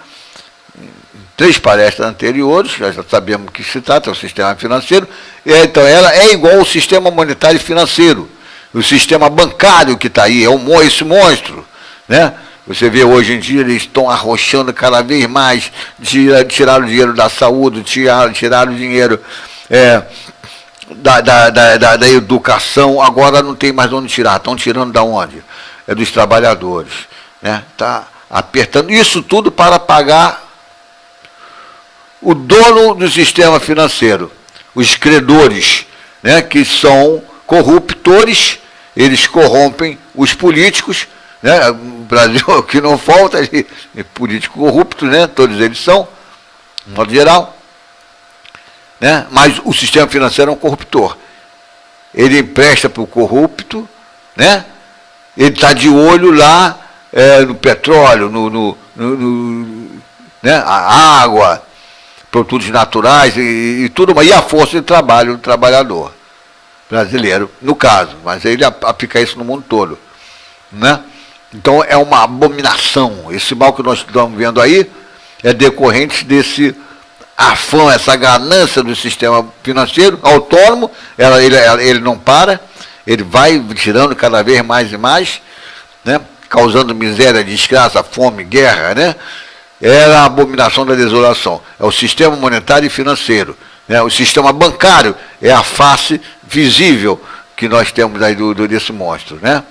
em 3 palestras anteriores, já sabemos que se trata, é o sistema financeiro. Então ela é igual ao sistema monetário e financeiro, o sistema bancário que está aí, esse monstro, né? Você vê hoje em dia, eles estão arrochando cada vez mais, tiraram o dinheiro da saúde, tiraram o dinheiro da educação, agora não tem mais onde tirar. Estão tirando da onde? É dos trabalhadores, né? Está apertando isso tudo para pagar o dono do sistema financeiro, os credores, né? Que são corruptores, eles corrompem os políticos, né? O Brasil, o que não falta é político corrupto, né? Todos eles são, de modo geral. Né? Mas o sistema financeiro é um corruptor. Ele empresta para o corrupto, né? Ele está de olho lá no petróleo, né? A água, produtos naturais e tudo mais, e a força de trabalho do trabalhador brasileiro, no caso, mas ele aplica isso no mundo todo, né? Então é uma abominação. Esse mal que nós estamos vendo aí é decorrente desse afã, essa ganância do sistema financeiro autônomo. Ele não para, ele vai tirando cada vez mais e mais, né? Causando miséria, desgraça, fome, guerra, né? É a abominação da desolação. É o sistema monetário e financeiro, né? O sistema bancário é a face visível que nós temos aí desse monstro, né?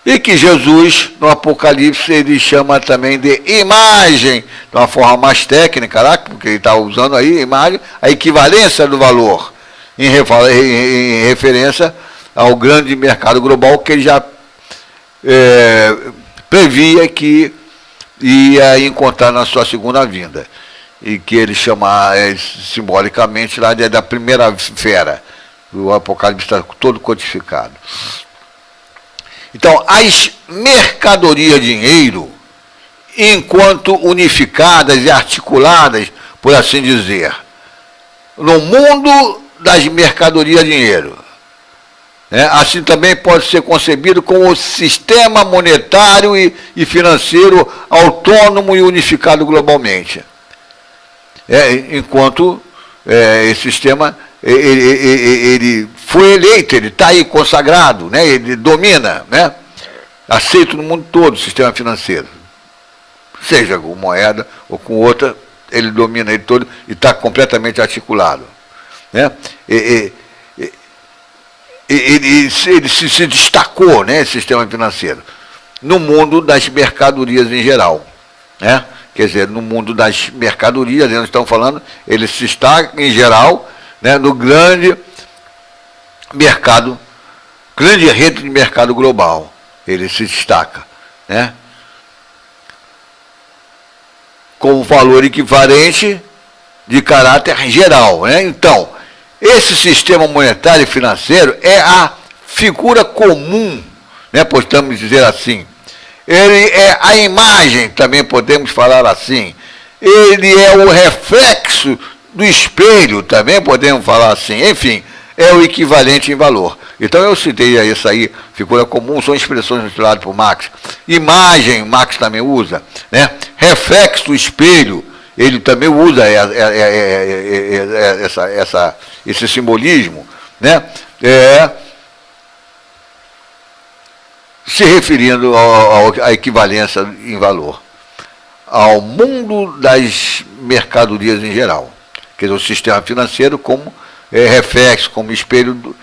E que Jesus, no Apocalipse, ele chama também de imagem, de uma forma mais técnica, lá, porque ele está usando aí imagem, a equivalência do valor, em referência ao grande mercado global que ele já previa que ia encontrar na sua segunda vinda, e que ele chama simbolicamente lá da primeira fera. O Apocalipse está todo codificado. Então, as mercadorias dinheiro, enquanto unificadas e articuladas, por assim dizer, no mundo das mercadorias dinheiro, né? Assim também pode ser concebido como o sistema monetário e financeiro autônomo e unificado globalmente. Enquanto esse sistema ele foi eleito, ele está aí consagrado, né? Ele domina, né? Aceito no mundo todo o sistema financeiro, seja com moeda ou com outra, ele domina ele todo e está completamente articulado. Né? Ele se destacou, né, esse sistema financeiro, no mundo das mercadorias em geral. Né? Quer dizer, no mundo das mercadorias, nós estamos falando, ele se destaca em geral, né, no grande mercado, grande rede de mercado global. Ele se destaca, né, com valor equivalente de caráter geral. Né? Então, esse sistema monetário e financeiro é a figura comum, né, podemos dizer assim. Ele é a imagem, também podemos falar assim. Ele é o reflexo do espelho, também podemos falar assim. Enfim, é o equivalente em valor. Então eu citei essa aí, figura comum, são expressões utilizadas por Marx. Imagem, Marx também usa, né? Reflexo do espelho, ele também usa esse simbolismo, né? Se referindo à equivalência em valor, ao mundo das mercadorias em geral, quer dizer, o sistema financeiro como reflexo, como espelho,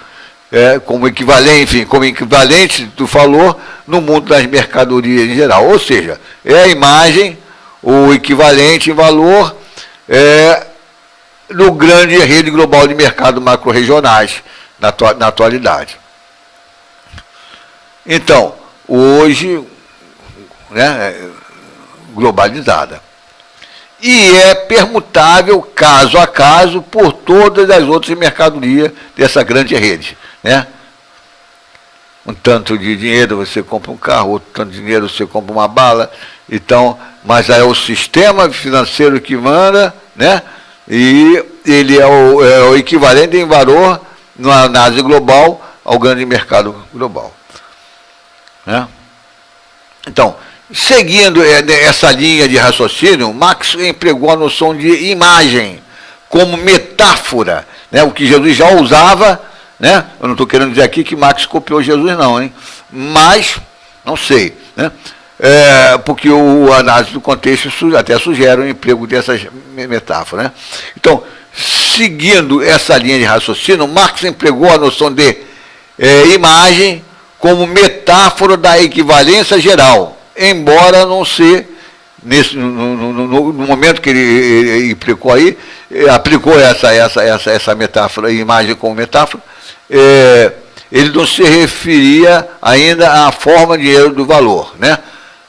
como equivalente, enfim, como equivalente do valor no mundo das mercadorias em geral. Ou seja, é a imagem, o equivalente em valor no grande rede global de mercado macro-regionais na atualidade. Então, hoje, né, globalizada. E é permutável, caso a caso, por todas as outras mercadorias dessa grande rede. Né? Um tanto de dinheiro você compra um carro, outro tanto de dinheiro você compra uma bala. Então, mas é o sistema financeiro que manda, né? E ele é o equivalente em valor na análise global ao grande mercado global. Né? Então, seguindo essa linha de raciocínio, Marx empregou a noção de imagem como metáfora, né? O que Jesus já usava, né? Eu não estou querendo dizer aqui que Marx copiou Jesus não, hein? Mas, não sei, né? Porque o análise do contexto até sugere o emprego dessas metáforas. Né? Então, seguindo essa linha de raciocínio, Marx empregou a noção de imagem como metáfora da equivalência geral, embora não ser, no momento que ele aplicou essa metáfora, imagem como metáfora, ele não se referia ainda à forma de dinheiro do valor, né?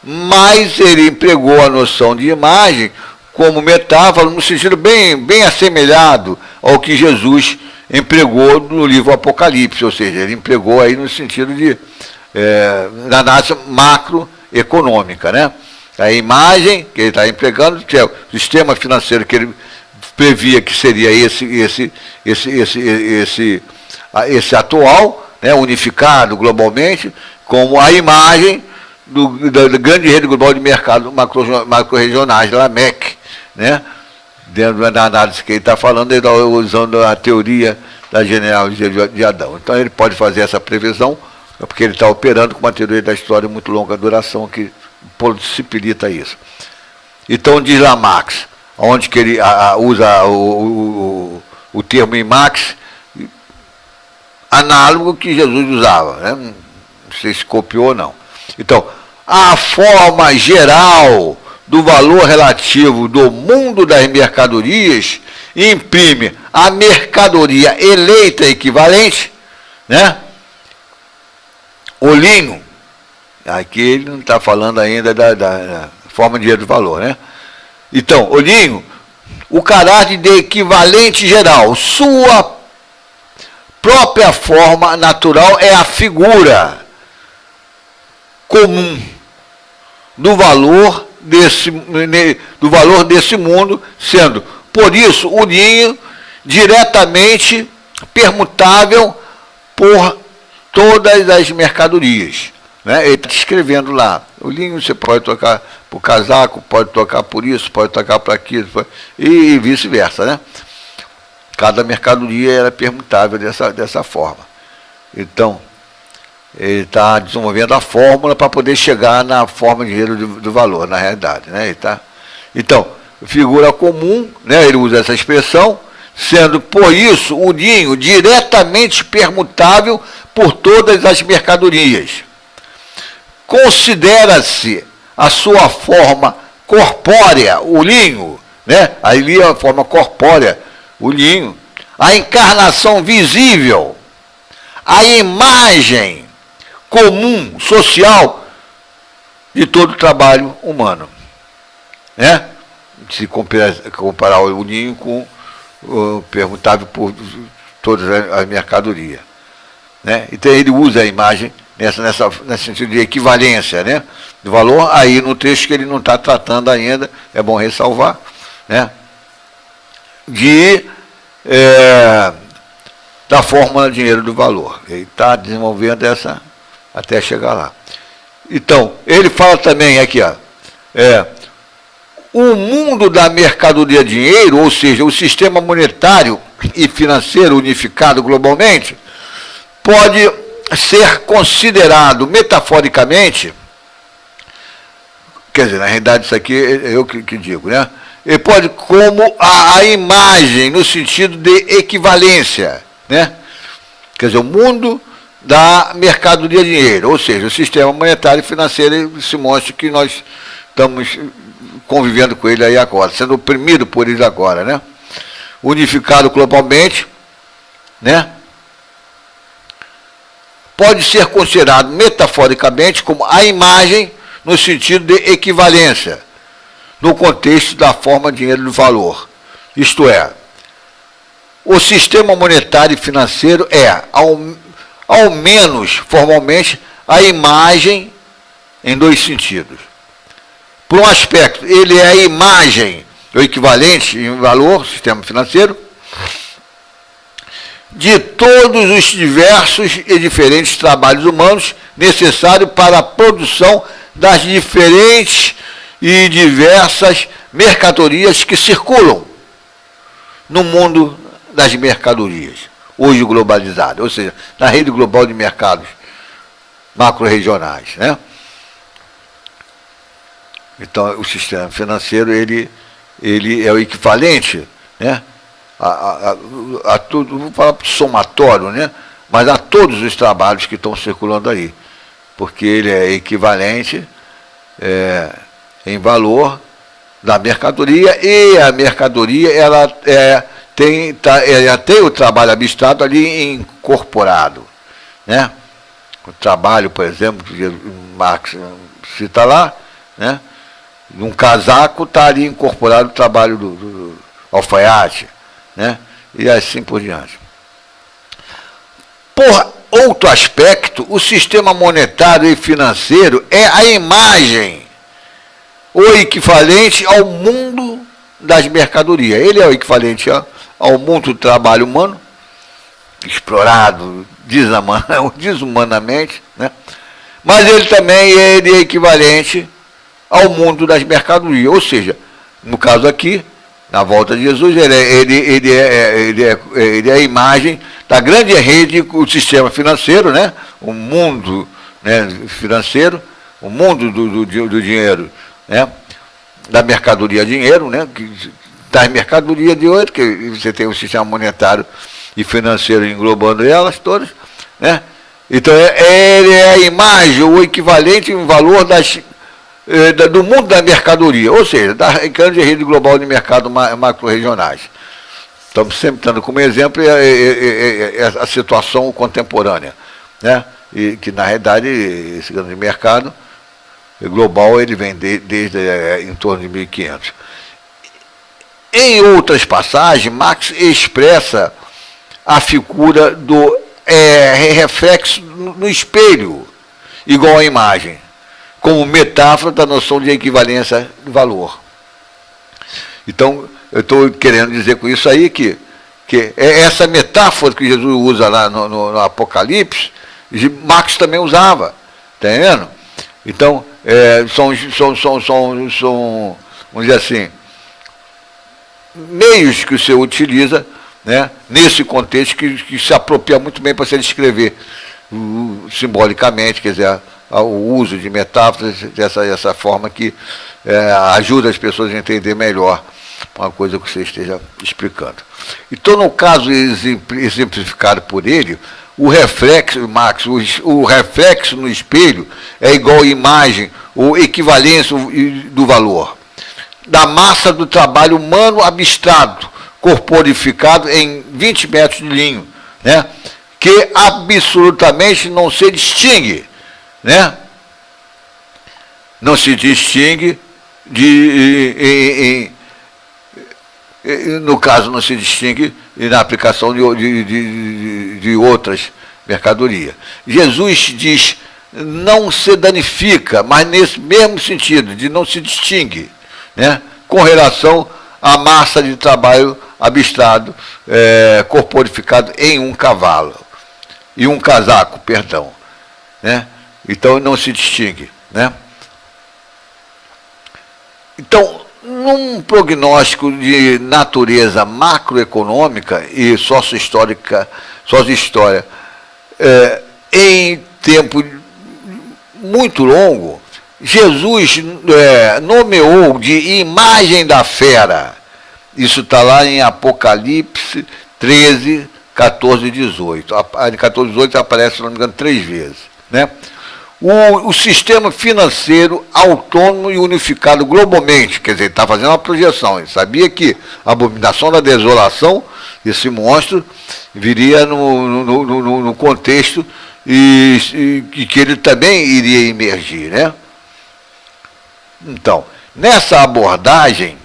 Mas ele empregou a noção de imagem como metáfora no sentido bem assemelhado ao que Jesus empregou no livro Apocalipse, ou seja, ele empregou aí no sentido de na análise macroeconômica, né? A imagem que ele está empregando, que é o sistema financeiro que ele previa que seria esse atual, né, unificado globalmente, como a imagem da grande rede global de mercado macro-regionais, da MEC, né? Dentro da análise que ele está falando, ele está usando a teoria da genealogia de Adão. Então ele pode fazer essa previsão, porque ele está operando com uma teoria da história de muito longa duração que possibilita isso. Então diz lá Marx, onde que ele usa o termo imax, análogo que Jesus usava, né? Não sei se copiou ou não. Então, a forma geral do valor relativo do mundo das mercadorias imprime a mercadoria eleita equivalente, né? O linho, aqui ele não está falando ainda da forma de dinheiro do valor, né? Então, o linho, o caráter de equivalente geral, sua própria forma natural é a figura comum do valor desse mundo, sendo, por isso, o linho diretamente permutável por todas as mercadorias. Né? Ele está escrevendo lá, o linho você pode trocar por casaco, pode trocar por isso, pode trocar por aquilo, e vice-versa. Né? Cada mercadoria era permutável dessa forma. Então, ele está desenvolvendo a fórmula para poder chegar na forma de dinheiro do valor, na realidade, né? Então, figura comum, né? Ele usa essa expressão, sendo, por isso, o dinho diretamente permutável por todas as mercadorias. Considera-se a sua forma corpórea, o linho, né? Ali a forma corpórea, o linho, a encarnação visível, a imagem comum, social, de todo o trabalho humano, né? Se comparar o linho com o permutável por todas as mercadorias, né? Então ele usa a imagem nesse sentido de equivalência, né? De valor, aí no texto que ele não está tratando ainda, é bom ressalvar, né? Da fórmula dinheiro do valor. Ele está desenvolvendo essa até chegar lá. Então, ele fala também aqui, ó, o mundo da mercadoria dinheiro, ou seja, o sistema monetário e financeiro unificado globalmente, pode ser considerado metaforicamente, quer dizer, na realidade isso aqui é eu que digo, né? Ele pode como a imagem no sentido de equivalência, né? Quer dizer, o mundo da mercadoria dinheiro, ou seja, o sistema monetário e financeiro, se mostra que nós estamos convivendo com ele aí agora, sendo oprimido por ele agora, né? Unificado globalmente, né? Pode ser considerado metaforicamente como a imagem no sentido de equivalência, no contexto da forma dinheiro do valor. Isto é, o sistema monetário e financeiro é, ao menos formalmente, a imagem em dois sentidos. Por um aspecto, ele é a imagem, o equivalente em valor, sistema financeiro, de todos os diversos e diferentes trabalhos humanos necessários para a produção das diferentes e diversas mercadorias que circulam no mundo das mercadorias, hoje globalizado, ou seja, na rede global de mercados macro-regionais, né? Então, o sistema financeiro, ele é o equivalente, né? A tudo, vou falar somatório, né? Mas a todos os trabalhos que estão circulando aí, porque ele é equivalente em valor da mercadoria, e a mercadoria ela tem o trabalho abstrato ali incorporado, né? O trabalho, por exemplo, que Marx cita lá, né? Num casaco está ali incorporado o trabalho do alfaiate, né? E assim por diante. Por outro aspecto, o sistema monetário e financeiro é a imagem, o equivalente ao mundo das mercadorias. Ele é o equivalente ao mundo do trabalho humano, explorado desumanamente, né? Mas ele também é equivalente ao mundo das mercadorias, ou seja, no caso aqui, na volta de Jesus, ele é a imagem da grande rede, o sistema financeiro, né? O mundo, né, financeiro, o mundo do dinheiro, né? Da mercadoria dinheiro, né? Das mercadorias de hoje, que você tem o sistema monetário e financeiro englobando elas todas, né? Então, ele é a imagem, o equivalente em valor do mundo da mercadoria, ou seja, da grande rede global de mercado macro-regionais. Estamos sempre dando como exemplo a situação contemporânea, né? E que, na realidade, esse grande mercado global ele vem desde em torno de 1500. Em outras passagens, Marx expressa a figura do reflexo no espelho, igual à imagem, como metáfora da noção de equivalência de valor. Então, eu estou querendo dizer com isso aí que é essa metáfora que Jesus usa lá no Apocalipse, Marx também usava, está entendendo? Então, são, vamos dizer assim, meios que o senhor utiliza, né, nesse contexto que se apropria muito bem para se descrever simbolicamente, quer dizer, o uso de metáforas dessa forma que ajuda as pessoas a entender melhor uma coisa que você esteja explicando. Então, no caso exemplificado por ele, o reflexo, Max, o reflexo no espelho é igual à imagem ou equivalência do valor da massa do trabalho humano abstrato, corporificado em 20 metros de linho, né? Que absolutamente não se distingue, né? Não se distingue no caso, não se distingue na aplicação de outras mercadorias. Jesus diz, não se danifica, mas nesse mesmo sentido, de não se distingue, né, com relação à massa de trabalho abstrato, corporificado em um cavalo, e um casaco, perdão. Né? Então, não se distingue. Né? Então, num prognóstico de natureza macroeconômica e sócio-história, em tempo muito longo, Jesus nomeou de imagem da fera. Isso está lá em Apocalipse 13, 14 e 18. Em 14 e 18 aparece, se não me engano, 3 vezes. Né? O sistema financeiro autônomo e unificado globalmente, quer dizer, ele está fazendo uma projeção, ele sabia que a abominação da desolação, esse monstro, viria no contexto e que ele também iria emergir, né? Então, nessa abordagem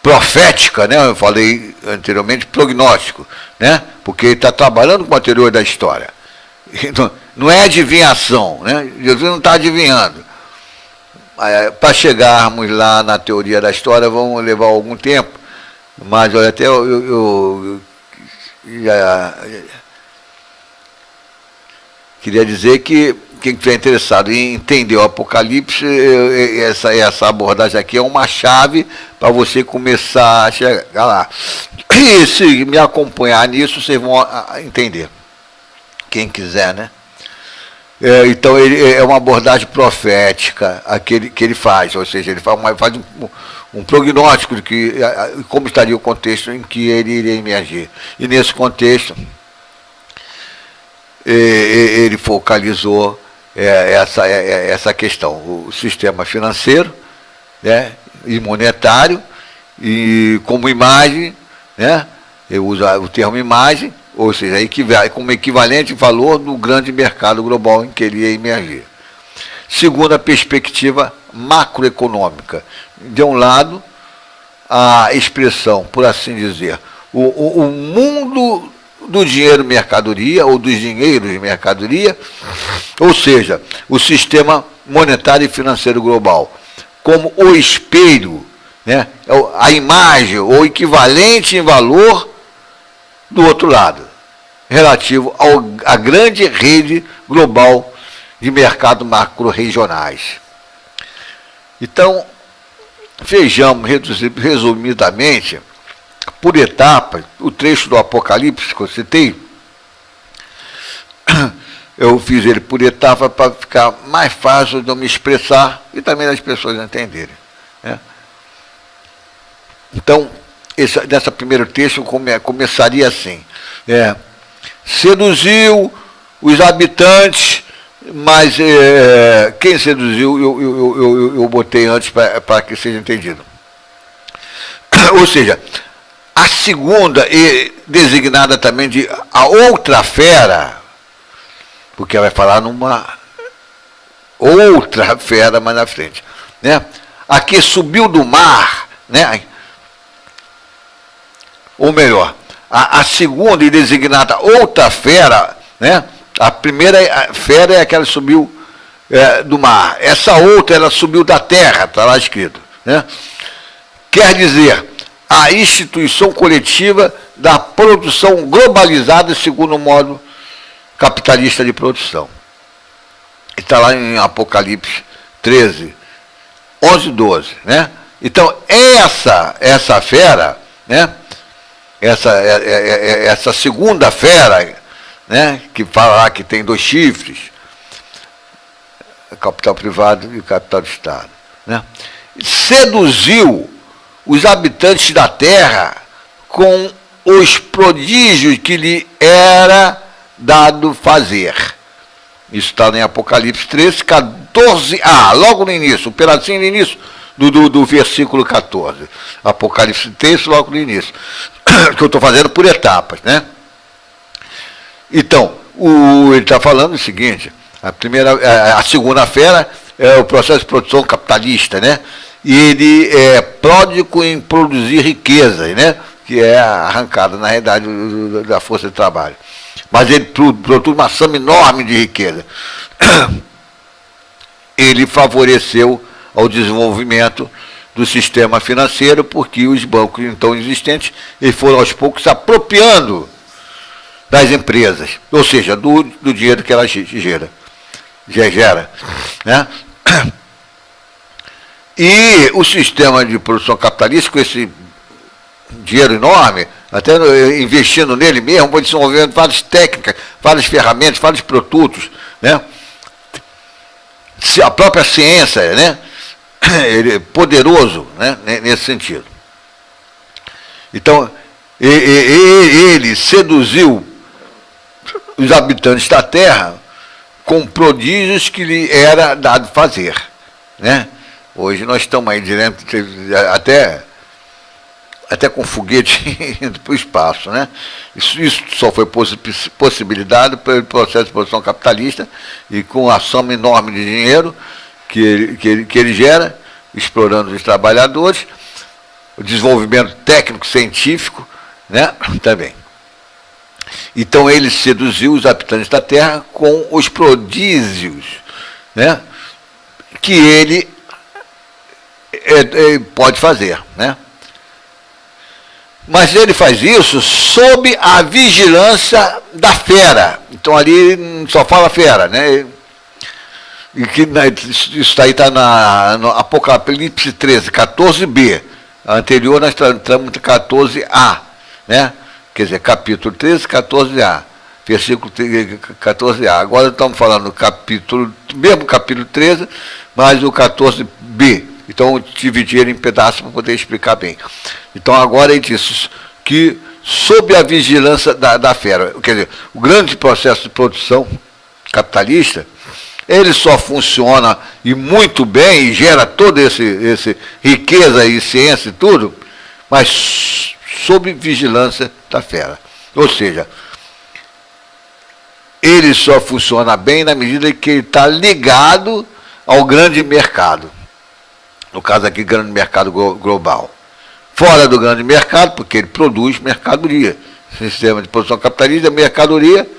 profética, né, eu falei anteriormente, prognóstico, né, porque ele está trabalhando com a teoria da história. Então, não é adivinhação, né? Jesus não está adivinhando. Para chegarmos lá na teoria da história, vamos levar algum tempo, mas olha, até eu queria dizer que quem estiver interessado em entender o Apocalipse, essa abordagem aqui é uma chave para você começar a chegar lá. E se me acompanhar nisso, vocês vão entender. Quem quiser, né? Então, ele é uma abordagem profética aquele que ele faz, ou seja, ele faz um prognóstico de como estaria o contexto em que ele iria emergir. E nesse contexto, ele focalizou essa questão, o sistema financeiro, né, e monetário, e como imagem, né, eu uso o termo imagem, ou seja, como equivalente valor do grande mercado global em que ele ia emergir. Segundo a perspectiva macroeconômica, de um lado, a expressão, por assim dizer, o mundo do dinheiro mercadoria, ou dos dinheiros de mercadoria, ou seja, o sistema monetário e financeiro global, como o espelho, né, a imagem, ou equivalente em valor do outro lado, relativo à grande rede global de mercado macro-regionais. Então, vejamos resumidamente, por etapas, o trecho do Apocalipse que eu citei, eu fiz ele por etapa para ficar mais fácil de eu me expressar e também das pessoas entenderem. Né? Então, nessa primeiro texto, começaria assim. Seduziu os habitantes, mas quem seduziu eu botei antes para que seja entendido. Ou seja, a segunda, designada também de a outra fera, porque vai falar numa outra fera mais na frente, né? A que subiu do mar, né? Ou melhor, a segunda e designada outra fera, né? A primeira fera é aquela que subiu do mar. Essa outra, ela subiu da terra, está lá escrito. Né? Quer dizer, a instituição coletiva da produção globalizada segundo o modo capitalista de produção. Está lá em Apocalipse 13, 11 e 12. Né? Então, essa fera, né? Essa segunda fera, né, que fala lá que tem 2 chifres, capital privado e capital de Estado, né, seduziu os habitantes da terra com os prodígios que lhe era dado fazer. Isso está em Apocalipse 13, 14a, logo no início, um pedacinho no início do versículo 14. Apocalipse 13, logo no início. Que eu estou fazendo por etapas, né? Então, ele está falando o seguinte, a segunda-feira é o processo de produção capitalista, né? E ele é pródigo em produzir riquezas, né? Que é arrancada, na realidade, da força de trabalho. Mas ele produz uma soma enorme de riqueza. Ele favoreceu ao desenvolvimento do sistema financeiro, porque os bancos então existentes eles foram aos poucos se apropriando das empresas, ou seja, do dinheiro que ela gera, né? E o sistema de produção capitalista, com esse dinheiro enorme, até investindo nele mesmo, foi desenvolvendo várias técnicas, várias ferramentas, vários produtos, né? A própria ciência, né? Ele é poderoso, né? Nesse sentido. Então, ele seduziu os habitantes da terra com prodígios que lhe era dado fazer, né? Hoje nós estamos aí direto, até com foguete indo para o espaço, né? Isso só foi possibilidade pelo processo de produção capitalista e com a soma enorme de dinheiro que ele gera, explorando os trabalhadores, o desenvolvimento técnico-científico, né? Também. Então ele seduziu os habitantes da terra com os prodígios, né? Que ele pode fazer, né? Mas ele faz isso sob a vigilância da fera. Então ali só fala fera, né? E que isso aí está no Apocalipse 13, 14b. A anterior nós estamos no 14a, né? Quer dizer, capítulo 13, 14a. Versículo 14a. Agora estamos falando do mesmo capítulo 13, mas o 14b. Então, dividir ele em pedaços para poder explicar bem. Então, agora ele diz que, sob a vigilância da fera, quer dizer, o grande processo de produção capitalista, ele só funciona e muito bem, e gera toda esse riqueza e ciência e tudo, mas sob vigilância da fera. Ou seja, ele só funciona bem na medida que ele está ligado ao grande mercado. No caso aqui, grande mercado global. Fora do grande mercado, porque ele produz mercadoria. Sistema de produção capitalista é mercadoria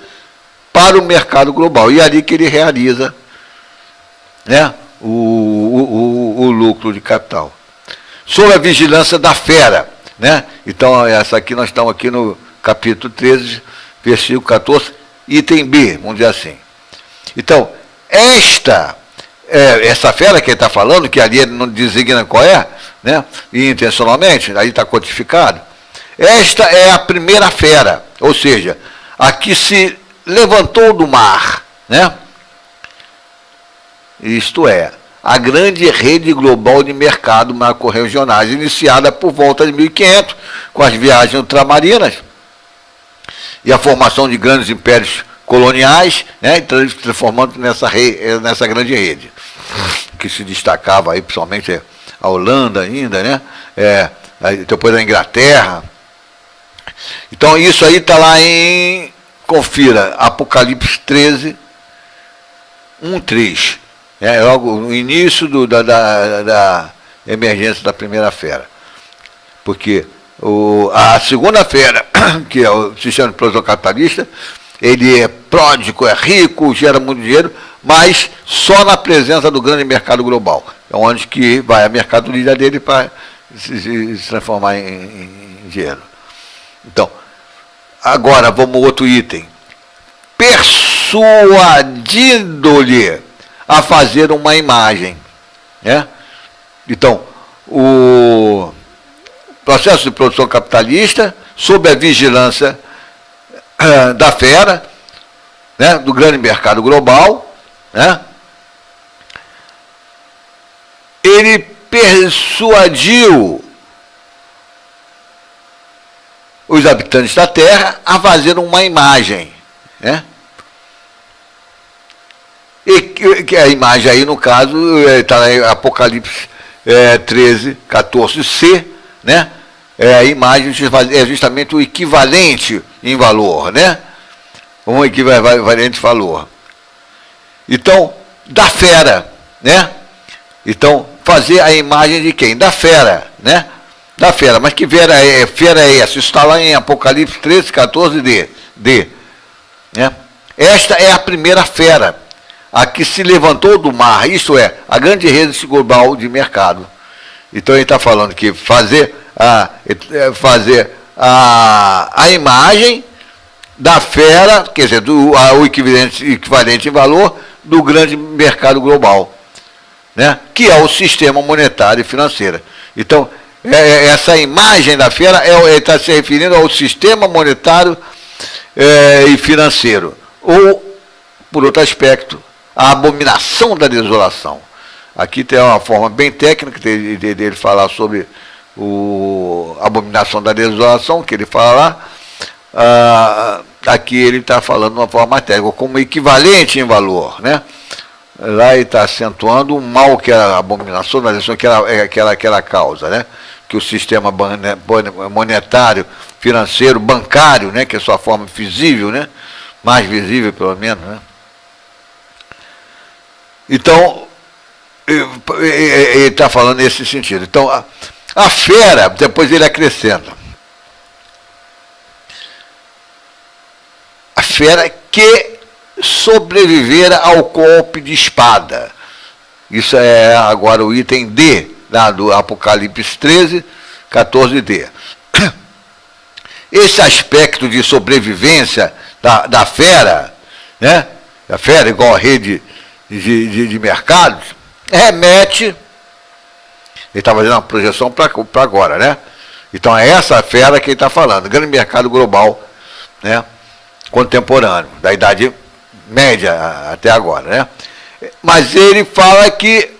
para o mercado global. E é ali que ele realiza, né, o lucro de capital. Sob a vigilância da fera, né? Então, essa aqui, nós estamos aqui no capítulo 13, versículo 14, item B, vamos dizer assim. Então, essa fera que ele está falando, que ali ele não designa qual é, né? E intencionalmente, aí está codificado. Esta é a primeira fera, ou seja, a que se levantou do mar, né? Isto é, a grande rede global de mercado macro-regionais, iniciada por volta de 1500, com as viagens ultramarinas e a formação de grandes impérios coloniais, né, transformando nessa grande rede, que se destacava aí, principalmente a Holanda ainda, né, depois a Inglaterra. Então isso aí está lá confira, Apocalipse 13, 1:3, logo no início da emergência da primeira fera. Porque a segunda fera, que é o sistema de produção capitalista, ele é pródigo, é rico, gera muito dinheiro, mas só na presença do grande mercado global. É onde que vai a mercadoria dele para se transformar em dinheiro. Então, agora vamos ao outro item. Persuadindo-lhe a fazer uma imagem, né? Então, o processo de produção capitalista, sob a vigilância da fera, né, do grande mercado global, né, ele persuadiu os habitantes da Terra a fazer uma imagem, né? E que a imagem aí, no caso, está em Apocalipse 13, 14c, né? A imagem é justamente o equivalente em valor, né? Um equivalente valor. Então, da fera, né? Então, fazer a imagem de quem? Da fera, né? Da fera. Mas que fera é essa? Isso está lá em Apocalipse 13, 14d. Né? Esta é a primeira fera, a que se levantou do mar, isto é, a grande rede global de mercado. Então ele está falando que fazer a imagem da fera, quer dizer, o equivalente em valor do grande mercado global, né? Que é o sistema monetário e financeiro. Então, essa imagem da fera está se referindo ao sistema monetário e financeiro. Ou, por outro aspecto, a abominação da desolação. Aqui tem uma forma bem técnica dele falar sobre a abominação da desolação, que ele fala lá. Aqui ele está falando de uma forma técnica, como equivalente em valor, né? Lá ele está acentuando o mal que a abominação da desolação que ela causa, né? Que o sistema monetário, financeiro, bancário, né? Que é a sua forma visível, né? Mais visível, pelo menos, né? Então, ele está falando nesse sentido. Então, a fera, depois ele acrescenta. A fera que sobrevivera ao golpe de espada. Isso é agora o item D, lá do Apocalipse 13, 14d. Esse aspecto de sobrevivência da fera, né? A fera igual a rede de mercados, remete, ele está fazendo uma projeção para agora, né? Então é essa fera que ele está falando, grande mercado global, né? Contemporâneo, da Idade Média até agora, né? Mas ele fala que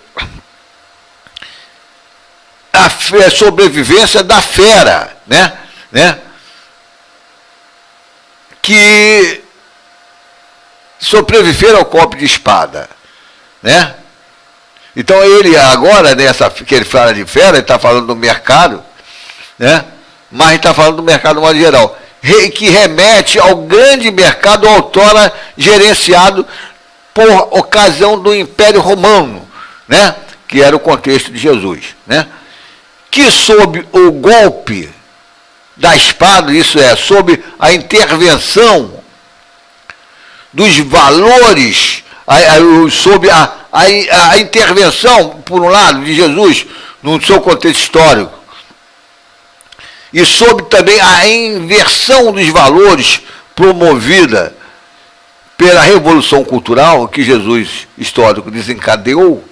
a sobrevivência da fera, né? Que sobreviver ao golpe de espada, né? Então ele agora, que ele fala de fera, ele está falando do mercado, né? Mas está falando do mercado no modo geral, que remete ao grande mercado outrora gerenciado por ocasião do Império Romano, né? Que era o contexto de Jesus, né? Que sob o golpe da espada, isso é, sob a intervenção dos valores, sob a intervenção, por um lado, de Jesus, no seu contexto histórico, e sob também a inversão dos valores promovida pela revolução cultural que Jesus histórico desencadeou,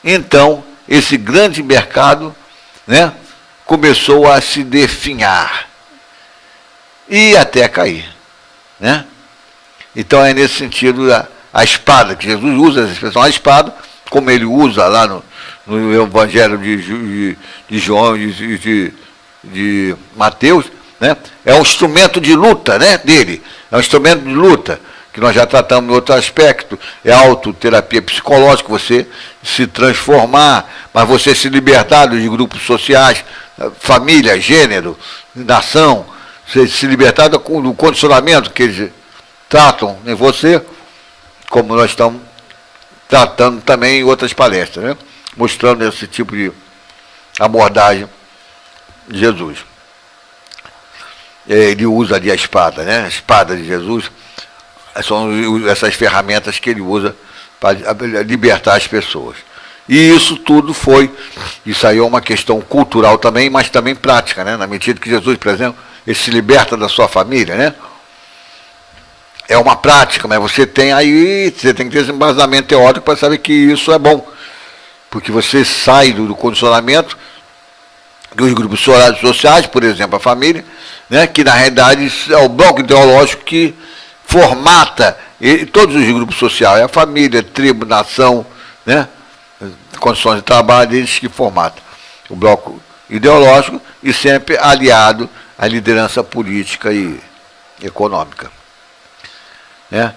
então esse grande mercado, né, começou a se definhar e até cair, né? Então é nesse sentido a espada, que Jesus usa essa expressão, a espada, como ele usa lá no Evangelho de João e de Mateus, né? É um instrumento de luta, né, dele, é um instrumento de luta, que nós já tratamos em outro aspecto, é autoterapia psicológica, você se transformar, mas você se libertar dos grupos sociais, família, gênero, nação, você se libertar do condicionamento que eles tratam em você, como nós estamos tratando também em outras palestras, né? Mostrando esse tipo de abordagem de Jesus. Ele usa ali a espada, né? A espada de Jesus são essas ferramentas que ele usa para libertar as pessoas. E isso tudo isso aí é uma questão cultural também, mas também prática, né? Na medida que Jesus, por exemplo, ele se liberta da sua família, né? É uma prática, mas você tem que ter esse embasamento teórico para saber que isso é bom. Porque você sai do condicionamento dos grupos sociais, por exemplo, a família, né, que na realidade é o bloco ideológico que formata todos os grupos sociais, a família, a tribo, nação, né? Condições de trabalho, eles que formatam o bloco ideológico e sempre aliado à liderança política e econômica. Né?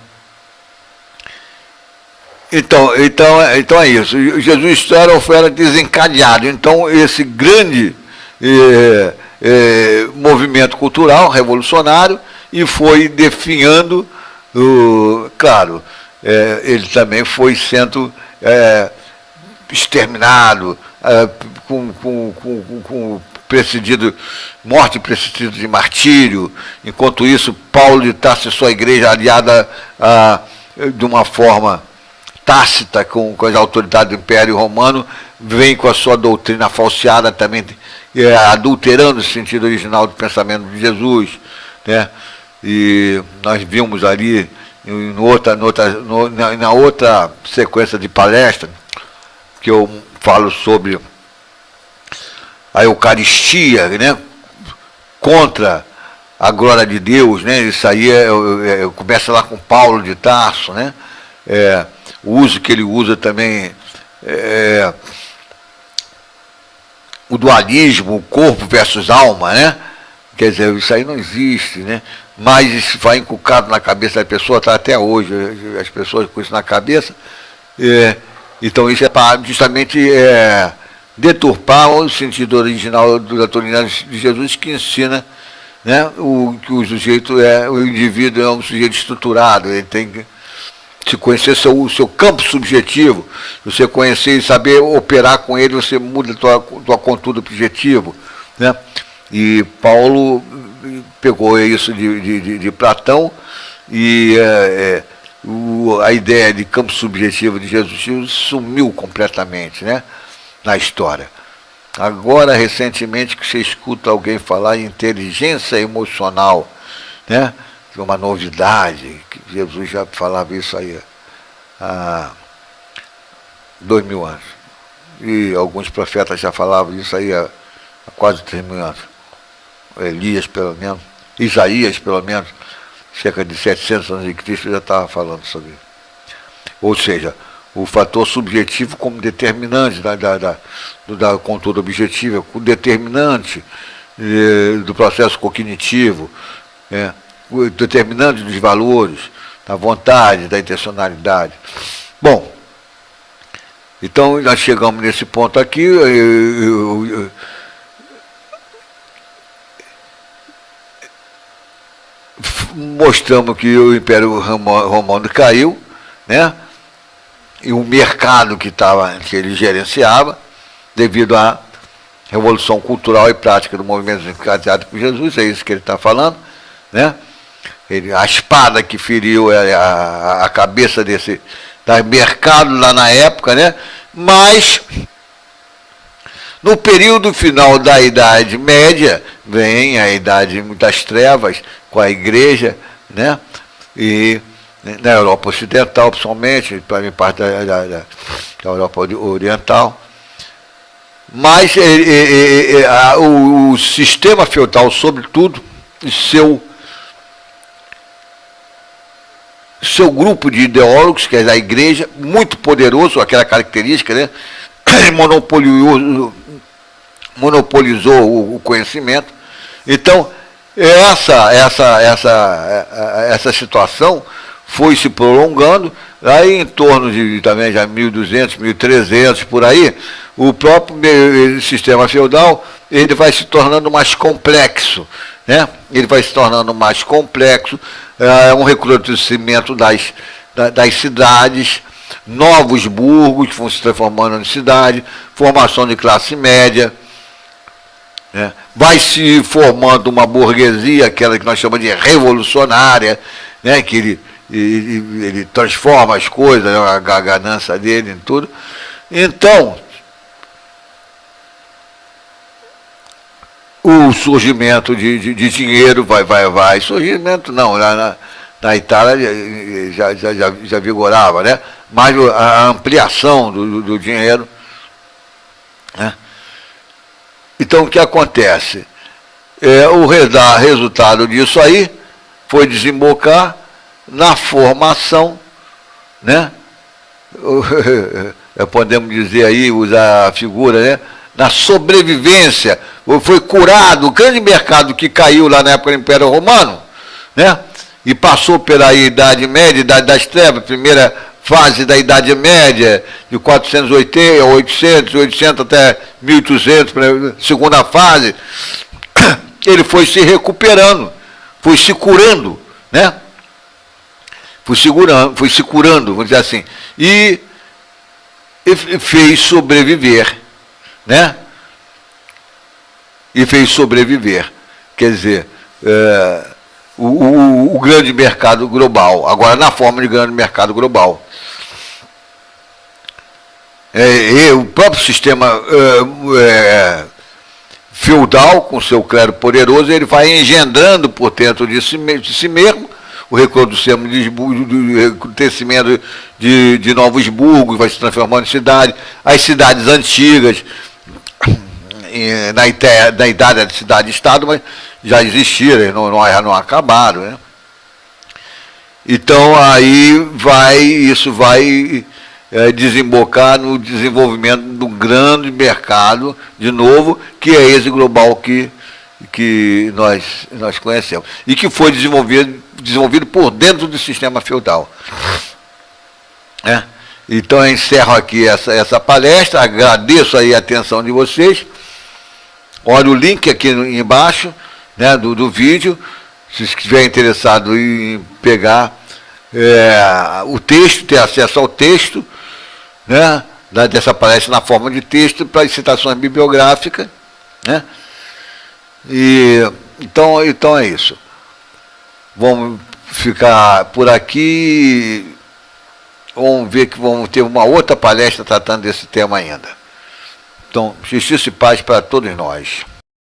Então é isso. Jesus era desencadeado. Então, esse grande movimento cultural revolucionário e foi definhando, claro, ele também foi sendo exterminado, com morte precedida de martírio. Enquanto isso, Paulo de Tarso e sua igreja, aliada de uma forma tácita com as autoridades do Império Romano, vem com a sua doutrina falseada também, adulterando o sentido original do pensamento de Jesus, né? E nós vimos ali, na outra sequência de palestra, que eu falo sobre a Eucaristia, né? Contra a glória de Deus, né? Isso aí começa lá com Paulo de Tarso, né? O uso que ele usa também, o dualismo, o corpo versus alma, né? Quer dizer, isso aí não existe, né? Mas isso vai inculcado na cabeça da pessoa, está até hoje, as pessoas com isso na cabeça. Então isso é para justamente deturpar o sentido original da doutrina de Jesus, que ensina, né, que o sujeito o indivíduo é um sujeito estruturado, ele tem que se conhecer o seu campo subjetivo, você conhecer e saber operar com ele, você muda a tua conduta objetivo, né? E Paulo pegou isso de Platão e a ideia de campo subjetivo de Jesus sumiu completamente, né, na história. Agora, recentemente, que você escuta alguém falar em inteligência emocional, né? Uma novidade, que Jesus já falava isso aí há 2000 anos. E alguns profetas já falavam isso aí há quase 3000 anos. Elias, pelo menos, Isaías, pelo menos, cerca de 700 anos de Cristo, já estava falando sobre isso. Ou seja, o fator subjetivo como determinante da conduta objetiva, o determinante do processo cognitivo, o determinante dos valores, da vontade, da intencionalidade. Bom, então nós chegamos nesse ponto aqui. Mostramos que o Império Romano caiu, né? E o mercado que ele gerenciava, devido à revolução cultural e prática do movimento desencadeado por Jesus, é isso que ele está falando, né? A espada que feriu a cabeça desse mercado lá na época, né? Mas no período final da Idade Média vem a Idade das Trevas com a Igreja, né? E na Europa Ocidental, principalmente, para parte da Europa Oriental. Mas o sistema feudal, sobretudo, seu grupo de ideólogos, que é a Igreja, muito poderoso, aquela característica, né? Ele monopolizou o conhecimento. Então, essa situação foi se prolongando, aí em torno de também já 1200, 1300, por aí, o próprio sistema feudal, ele vai se tornando mais complexo, né? Ele vai se tornando mais complexo, um recrudescimento das cidades, novos burgos que vão se transformando em cidade, formação de classe média, né? Vai se formando uma burguesia, aquela que nós chamamos de revolucionária, né? Que ele transforma as coisas, né? A ganância dele em tudo. Então, o surgimento de dinheiro vai. Surgimento não, na Itália já vigorava, né? Mas a ampliação do dinheiro, né? Então, o que acontece? O resultado disso aí foi desembocar na formação, né? Podemos dizer aí, usar a figura, né? Na sobrevivência, foi curado o grande mercado que caiu lá na época do Império Romano, né? E passou pela Idade Média, Idade das Trevas, primeira fase da Idade Média, de 480, 800 até 1800, segunda fase, ele foi se recuperando, foi se curando, né? Foi se curando, vamos dizer assim, e fez sobreviver, né? E fez sobreviver, quer dizer, o grande mercado global, agora na forma de grande mercado global. O próprio sistema feudal, com seu clero poderoso, ele vai engendrando por dentro de si mesmo o recrudescimento de novos burgos, vai se transformando em cidade, as cidades antigas, na idade da cidade-estado, mas já existiram, não acabaram, né? Então, aí isso vai desembocar no desenvolvimento do grande mercado, de novo, que é esse global que nós conhecemos, e que foi desenvolvido por dentro do sistema feudal. Então, eu encerro aqui essa palestra, agradeço aí a atenção de vocês. Olha o link aqui embaixo, né, do vídeo, se estiver interessado em pegar o texto, ter acesso ao texto, né, dessa palestra na forma de texto, para as citações bibliográficas, né? Então é isso. Vamos ficar por aqui, vamos ver que vamos ter uma outra palestra tratando desse tema ainda. Então, justiça e paz para todos nós.